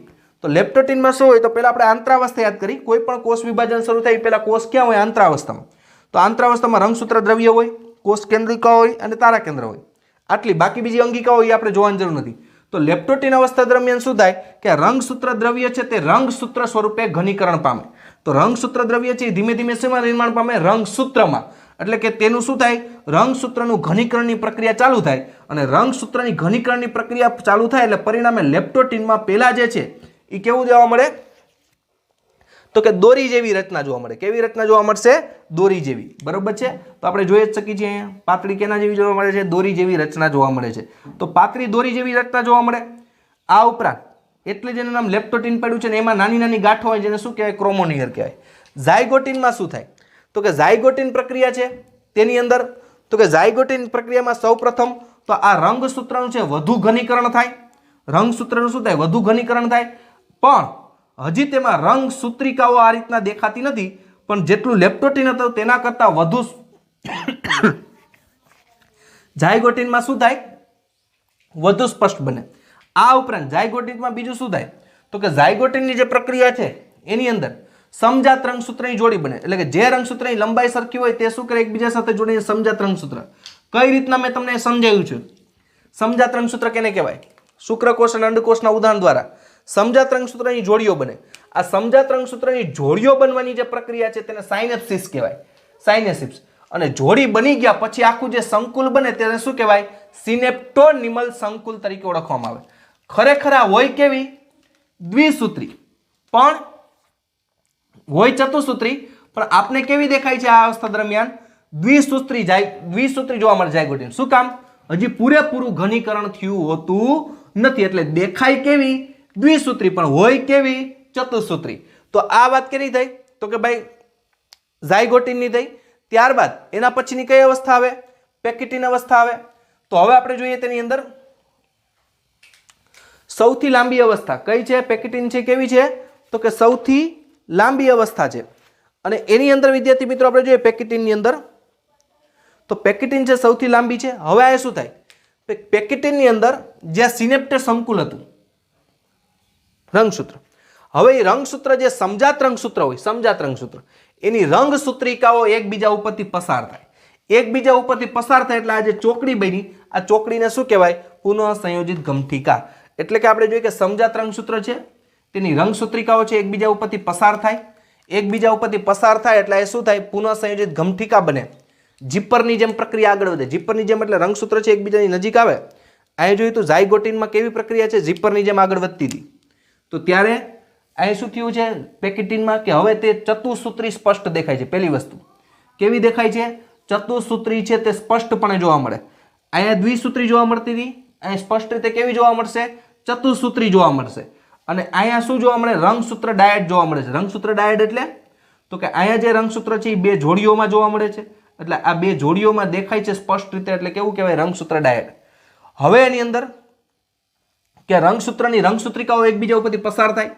તો લેપ્ટોટીનમાં શું હોય? તો પહેલા આપણે આંતરાવસ્થા યાદ કરી. કોઈ પણ કોષ વિભાજન શરૂ થાય પહેલા કોષ ક્યાં હોય? આંતરાવસ્થામાં. તો આંતરાવસ્થામાં રંગસૂત્ર દ્રવ્ય હોય, કોષ કેન્દ્રિકા હોય અને તારા કેન્દ્ર હોય. આટલી. બાકી બીજી અંગિકા હોય એ આપણે જોવાની જરૂર નથી. તો લેપ્ટોટીન અવસ્થા દરમિયાન શું થાય કે રંગસૂત્ર દ્રવ્ય છે તે રંગસૂત્ર સ્વરૂપે ઘનીકરણ પામે. તો રંગસૂત્ર દ્રવ્ય છે ધીમે ધીમે શેમાં નિર્માણ પામે? રંગસૂત્રમાં. એટલે કે તેનું શું થાય? રંગસૂત્રનું ઘનીકરણની પ્રક્રિયા ચાલુ થાય અને રંગસૂત્રની ઘનીકરણની પ્રક્રિયા ચાલુ થાય એટલે પરિણામે લેપ્ટોટીનમાં પહેલા જે છે એ કેવું જોવા મળે? તો કે દોરી જેવી રચના જોવા મળે. કેવી રચના જોવા મળશે? દોરી જેવી. બરોબર છે. તો આપણે જોઈ જ શકીએ છીએ અહીંયા પાતળી કેના જેવી જોવા મળે છે? દોરી જેવી રચના જોવા મળે છે. તો પાતળી દોરી જેવી રચના જોવા મળે. આ ઉપરાંત એટલે જેનું નામ લેપ્ટોટીન પડ્યું છે ને એમાં નાની નાની ગાંઠો હોય જેને શું કહેવાય? ક્રોમોનિયર કહેવાય. ઝાયગોટીનમાં શું થાય? તો કે ઝાયગોટીન પ્રક્રિયા છે તેની અંદર તો કે ઝાયગોટીન પ્રક્રિયામાં સૌપ્રથમ તો આ રંગસૂત્રનું છે વધુ ઘનીકરણ થાય. રંગસૂત્રનું શું થાય? વધુ ઘનીકરણ થાય. પણ હજી તેમાં રંગસૂત્રિકાઓ આ રીતના દેખાતી નથી, પણ જેટલું લેપ્ટોટીન હતું તેના કરતાં વધુ ઝાયગોટીનમાં શું થાય? વધુ સ્પષ્ટ બને. આ ઉપરાંત ઝાયગોટીનમાં બીજું શું થાય? તો કે ઝાયગોટીનની જે પ્રક્રિયા છે એની અંદર સમજાત રંગસૂત્રની જોડી બને. એટલે કે જે રંગસૂત્રની લંબાઈ સરખી હોય તે શું કરે? એકબીજા સાથે જોડીને સમજાત રંગસૂત્ર. કઈ રીતના મેં તમને સમજાવ્યું છે? સમજાત રંગસૂત્ર કેને કહેવાય? શુક્રકોષ અને અંડકોષના ઉદાહરણ દ્વારા સમજાત રંગસૂત્રની જોડીઓ બને. આ સમજાત રંગસૂત્રની જોડીઓ બનવાની જે પ્રક્રિયા છે તેને સાયનેપ્સિસ કહેવાય. સાયનેસિસ. અને જોડી બની ગયા પછી આખું જે સંકુલ બને તેને શું કહેવાય? સિનેપ્ટોનિમલ સંકુલ તરીકે ઓળખવામાં આવે. ખરેખર આ હોય કેવી? દ્વિસૂત્રી. પણ હોય ચતુસૂત્રી, પણ આપને કેવી દેખાય છે આ અવસ્થા દરમિયાન? દ્વિસૂત્રી જોવા મળે ઝાયગોટીન. શું કામ? હજી પૂરેપૂરું ઘનીકરણ થયું હોતું નથી એટલે દેખાય કેવી? દ્વિસૂત્રી, પણ હોય કેવી? ચતુસૂત્રી. તો આ વાત કેની થઈ? તો કે ભાઈ ઝાયગોટીનની થઈ. ત્યારબાદ એના પછીની કઈ અવસ્થા આવે? પેકિટીન અવસ્થા આવે. તો હવે આપણે જોઈએ તેની અંદર સૌથી લાંબી અવસ્થા કઈ છે? પેકિટીન છે. કેવી છે? તો કે સૌથી લાંબી અવસ્થા છે. અને એની અંદર વિદ્યાર્થી મિત્રો આપણે જોઈએ પેકિટીનની અંદર તો પેકિટીન છે સૌથી લાંબી છે. હવે આ શું થાય? પેકિટીનની અંદર જ્યાં સિનેપ્ટર સંકુલ હતું રંગસૂત્ર, હવે એ રંગસૂત્ર જે સમજાત રંગસૂત્ર હોય, સમજાત રંગસૂત્ર એની રંગસૂત્રિકાઓ એકબીજા ઉપરથી પસાર થાય. એકબીજા ઉપરથી પસાર થાય એટલે આ જે ચોકડી બની આ ચોકડીને શું કહેવાય? પુનઃ સંયોજિત ગમઠિકા. એટલે કે આપણે જોઈએ કે સમજાત રંગસૂત્ર છે તેની રંગસૂત્રિકાઓ છે એકબીજા ઉપરથી પસાર થાય. એકબીજા ઉપરથી પસાર થાય એટલે એ શું થાય? પુનઃ સંયોજિત ગમઠિકા બને. જીપરની જેમ પ્રક્રિયા આગળ વધે. જીપરની જેમ એટલે રંગસૂત્ર છે એકબીજાની નજીક આવે. અહીં જોયું તો ઝાયગોટીનમાં કેવી પ્રક્રિયા છે? જીપરની જેમ આગળ વધતી હતી. તો ત્યારે અહીં શું થયું છે પેકેટિનમાં કે હવે તે ચતુસૂત્રી સ્પષ્ટ દેખાય છે. પહેલી વસ્તુ કેવી દેખાય છે? ચતુસૂત્રી છે તે સ્પષ્ટપણે જોવા મળે. અહીંયા દ્વિસૂત્રી જોવા મળતી હતી, અહીંયા સ્પષ્ટ રીતે કેવી જોવા મળશે? ચતુસૂત્રી જોવા મળશે. અને અહીંયા શું જોવા મળે? રંગસૂત્ર ડાયટ જોવા મળે છે. રંગસૂત્ર ડાયટ એટલે તો કે અહીંયા જે રંગસૂત્ર છે એ બે જોડીઓમાં જોવા મળે છે, એટલે આ બે જોડીઓમાં દેખાય છે સ્પષ્ટ રીતે, એટલે કેવું કહેવાય? રંગસૂત્ર ડાયટ. હવે એની અંદર કે રંગસૂત્રની રંગસૂત્રિકાઓ એકબીજા ઉપરથી પસાર થાય.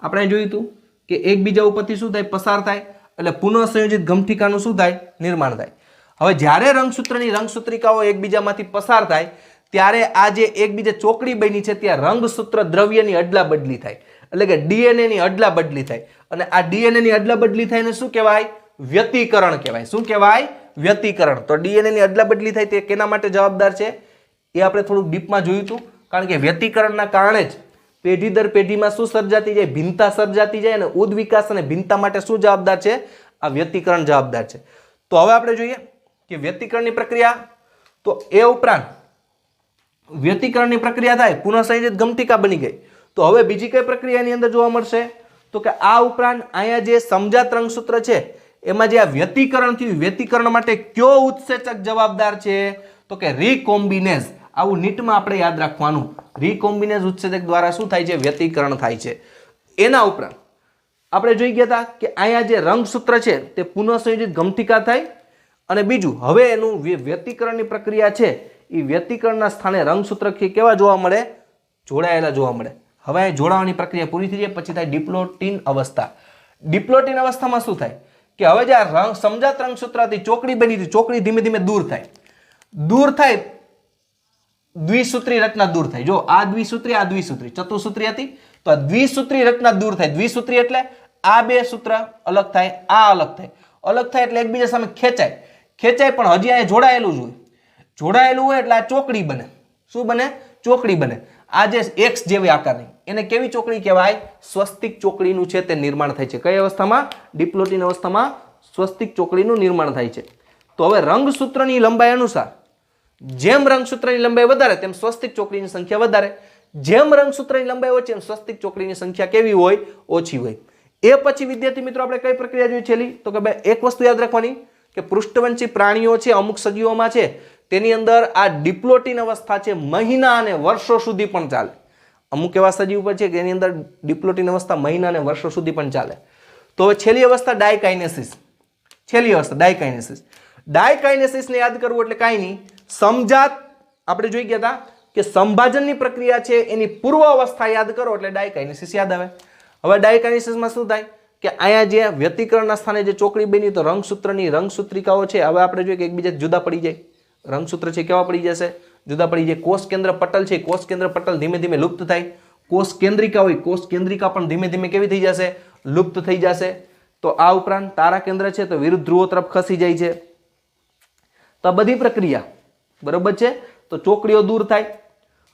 આપણે જોયું હતું કે એકબીજા ઉપરથી શું થાય? પસાર થાય, એટલે પુનઃસંયોજિત ગમઠિકાનું શું થાય? નિર્માણ થાય. હવે જ્યારે રંગસૂત્રની રંગસૂત્રિકાઓ એકબીજામાંથી પસાર થાય ત્યારે આ જે એકબીજા ચોકડી બની છે ત્યાં રંગસૂત્ર દ્રવ્યની અદલા બદલી થાય, એટલે કે ડીએનએ ની અદલા બદલી થાય. અને આ ડીએનએ ની અદલા બદલી થાય ને શું કહેવાય? વ્યતિકરણ કહેવાય. શું કહેવાય? વ્યતિકરણ. તો ડીએનએ ની અદલા બદલી થાય તે કેના માટે જવાબદાર છે એ આપણે થોડુંક ડીપમાં જોયું હતું. કારણ કે વ્યતિકરણના કારણે જ પેઢી દર પેઢીમાં શું સર્જાતી જાય? ભિન્નતા સર્જાતી જાય. અને ઉદ વિકાસ અને ભિન્નતા માટે શું જવાબદાર છે? આ વ્યતિકરણ જવાબદાર છે. તો હવે આપણે જોઈએ કે વ્યતિકરણની પ્રક્રિયા, તો એ ઉપરાંત વ્યતિકરણની પ્રક્રિયા થાય, પુનઃસંયોજિત ગમઠિકા બની ગઈ. તો હવે બીજી કઈ પ્રક્રિયાની અંદર જોવા મળશે? તો કે આ ઉપરાંત અહીંયા જે સમજાત રંગસૂત્ર છે એમાં જે આ વ્યતિકરણ થયું, વ્યતિકરણ માટે કયો ઉત્સેચક જવાબદાર છે? તો કે રીકોમ્બિનેઝ. આવું નીટમાં આપણે યાદ રાખવાનું. રીકોમ્બિનેઝ ઉત્સેચક દ્વારા શું થાય છે? વ્યતિકરણ થાય છે. એના ઉપરાંત આપણે જોઈ ગયા હતા કે અહીંયા જે રંગસૂત્ર છે તે પુનઃસંયોજિત ગમઠિકા થાય. અને બીજું હવે એનું વ્યતિકરણની પ્રક્રિયા છે એ વ્યતિકરણના સ્થાને રંગસૂત્ર કેવા જોવા મળે? જોડાયેલા જોવા મળે. હવે જોડાવાની પ્રક્રિયા પૂરી થઈ જાય પછી થાય ડિપ્લોટિન અવસ્થા. ડિપ્લોટિન અવસ્થામાં શું થાય કે હવે જે આ સમજાત રંગસૂત્રથી ચોકડી બની હતી, ચોકડી ધીમે ધીમે દૂર થાય. દૂર થાય, દ્વિસૂત્રી રચના દૂર થાય. જો આ દ્વિસૂત્રી, આ દ્વિસૂત્રી, ચતુસૂત્રી હતી તો આ દ્વિસૂત્રી રચના દૂર થાય. દ્વિસૂત્રી એટલે આ બે સૂત્ર અલગ થાય, આ અલગ થાય. અલગ થાય એટલે એકબીજા સામે ખેંચાય. ખેંચાય પણ હજી અહીંયા જોડાયેલું જ હોય. જોડાયેલું હોય એટલે આ ચોકડી બને. શું બને? ચોકડી બને. આ જે એક્સ જેવી આકારની એને કેવી ચોકડી કહેવાય? સ્વસ્તિક ચોકડીનું છે તે નિર્માણ થાય છે. કઈ અવસ્થામાં? ડિપ્લોટિન અવસ્થામાં સ્વસ્તિક ચોકડીનું નિર્માણ થાય છે. તો હવે રંગસૂત્રની લંબાઈ અનુસાર જેમ રંગસૂત્રની લંબાઈ વધારે તેમ સ્વસ્તિક ચોકડીની સંખ્યા વધારે. જેમ રંગસૂત્રની લંબાઈ ઓછી એમ સ્વસ્તિક ચોકડીની સંખ્યા કેવી હોય? ઓછી હોય. એ પછી વિદ્યાર્થી મિત્રો આપણે કઈ પ્રક્રિયા જોઈ છેલ્લી? તો કે ભાઈ એક વસ્તુ યાદ રાખવાની કે પૃષ્ઠવંશી પ્રાણીઓ છે, અમુક સજીવોમાં છે તેની અંદર આ ડિપ્લોટિન અવસ્થા છે મહિના અને વર્ષો સુધી પણ ચાલે. અમુક એવા સજીવ પર છે કે એની અંદર ડિપ્લોટિન અવસ્થા મહિના અને વર્ષો સુધી પણ ચાલે. તો હવે છેલ્લી અવસ્થા ડાયકાઇનેસિસ. છેલ્લી અવસ્થા ડાયકાઇનેસિસ. ડાયકાઇનેસિસને યાદ કરવું એટલે કાંઈ નહીં, સમજાત આપણે જોઈ ગયા હતા કે સંભાજનની પ્રક્રિયા છે એની પૂર્વ અવસ્થા યાદ કરો એટલે ડાયકાઇનેસિસ યાદ આવે. હવે ડાયકાઇનેસિસમાં શું થાય કે અહીંયા જે વ્યતિકરણના સ્થાને જે ચોકડી બની તો રંગસૂત્રની રંગસૂત્રિકાઓ છે હવે આપણે જોઈએ કે એકબીજા જુદા પડી જાય. રંગસૂત્ર છે કેવા પડી જશે? જુદા પડી જાય. કોષ કેન્દ્ર પટલ છે, કોષ કેન્દ્ર પટલ ધીમે ધીમે લુપ્ત થાય. કોષ કેન્દ્રિકા હોય, કોષ કેન્દ્રિકા પણ ધીમે ધીમે કેવી થઈ જશે? લુપ્ત થઈ જશે. તો આ ઉપરાંત તારા કેન્દ્ર છે તો વિરુદ્ધ ધ્રુવો તરફ ખસી જાય છે. તો આ બધી પ્રક્રિયા બરોબર છે. તો ચોકડીઓ દૂર થાય.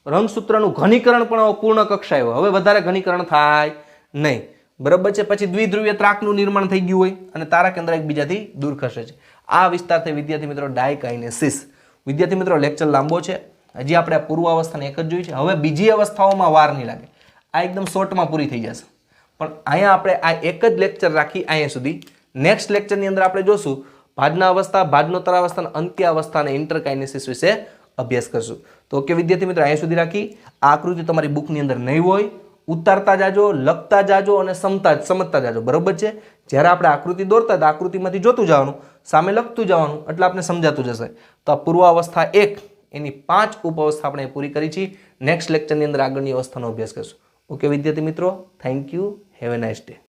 રંગસૂત્રનું ઘનીકરણ પણ પૂર્ણ કક્ષાએ હોય. હવે વધારે ઘનીકરણ થાય નહીં. બરોબર છે. પછી દ્વિધ્રુવીય ત્રાકનું નિર્માણ થઈ ગયું હોય અને તારા કેન્દ્ર એકબીજાથી દૂર ખસે છે. આ વિસ્તાર થઈ વિદ્યાર્થી મિત્રો ડાયકાઇનેસિસ. વિદ્યાર્થી મિત્રો લેક્ચર લાંબો છે. હજી આપણે આ પૂર્વ અવસ્થાને એક જ જોઈ છે. હવે બીજી અવસ્થાઓમાં વાર નહીં લાગે. આ એકદમ શોર્ટમાં પૂરી થઈ જશે. પણ અહીંયા આપણે આ એક જ લેક્ચર રાખી અહીંયા સુધી. નેક્સ્ટ લેક્ચરની અંદર આપણે જોશું ભાજના અવસ્થા, ભાજનોત્તર અવસ્થા, અંત્ય અવસ્થા અને ઇન્ટરકાઇનેસિસ વિશે અભ્યાસ કરશું. તો ઓકે વિદ્યાર્થી મિત્રો અહીંયા સુધી રાખી. આ આકૃતિ તમારી બુકની અંદર નહીં હોય, ઉતારતા જાજો, લખતા જાજો અને સમજતા જાજો. બરોબર છે. જ્યારે આપણે આકૃતિ દોરતા હતા આકૃતિમાંથી જોતું જવાનું, સામે લખતું જવાનું, એટલે આપણે સમજાતું જશે. તો આ પૂર્વ અવસ્થા 1 એની 5 ઉપઅવસ્થા આપણે પૂરી કરી છે. નેક્સ્ટ લેક્ચરની અંદર આગળની અવસ્થાનો અભ્યાસ કરશું. ઓકે વિદ્યાર્થી મિત્રો, thank you. Have a nice day.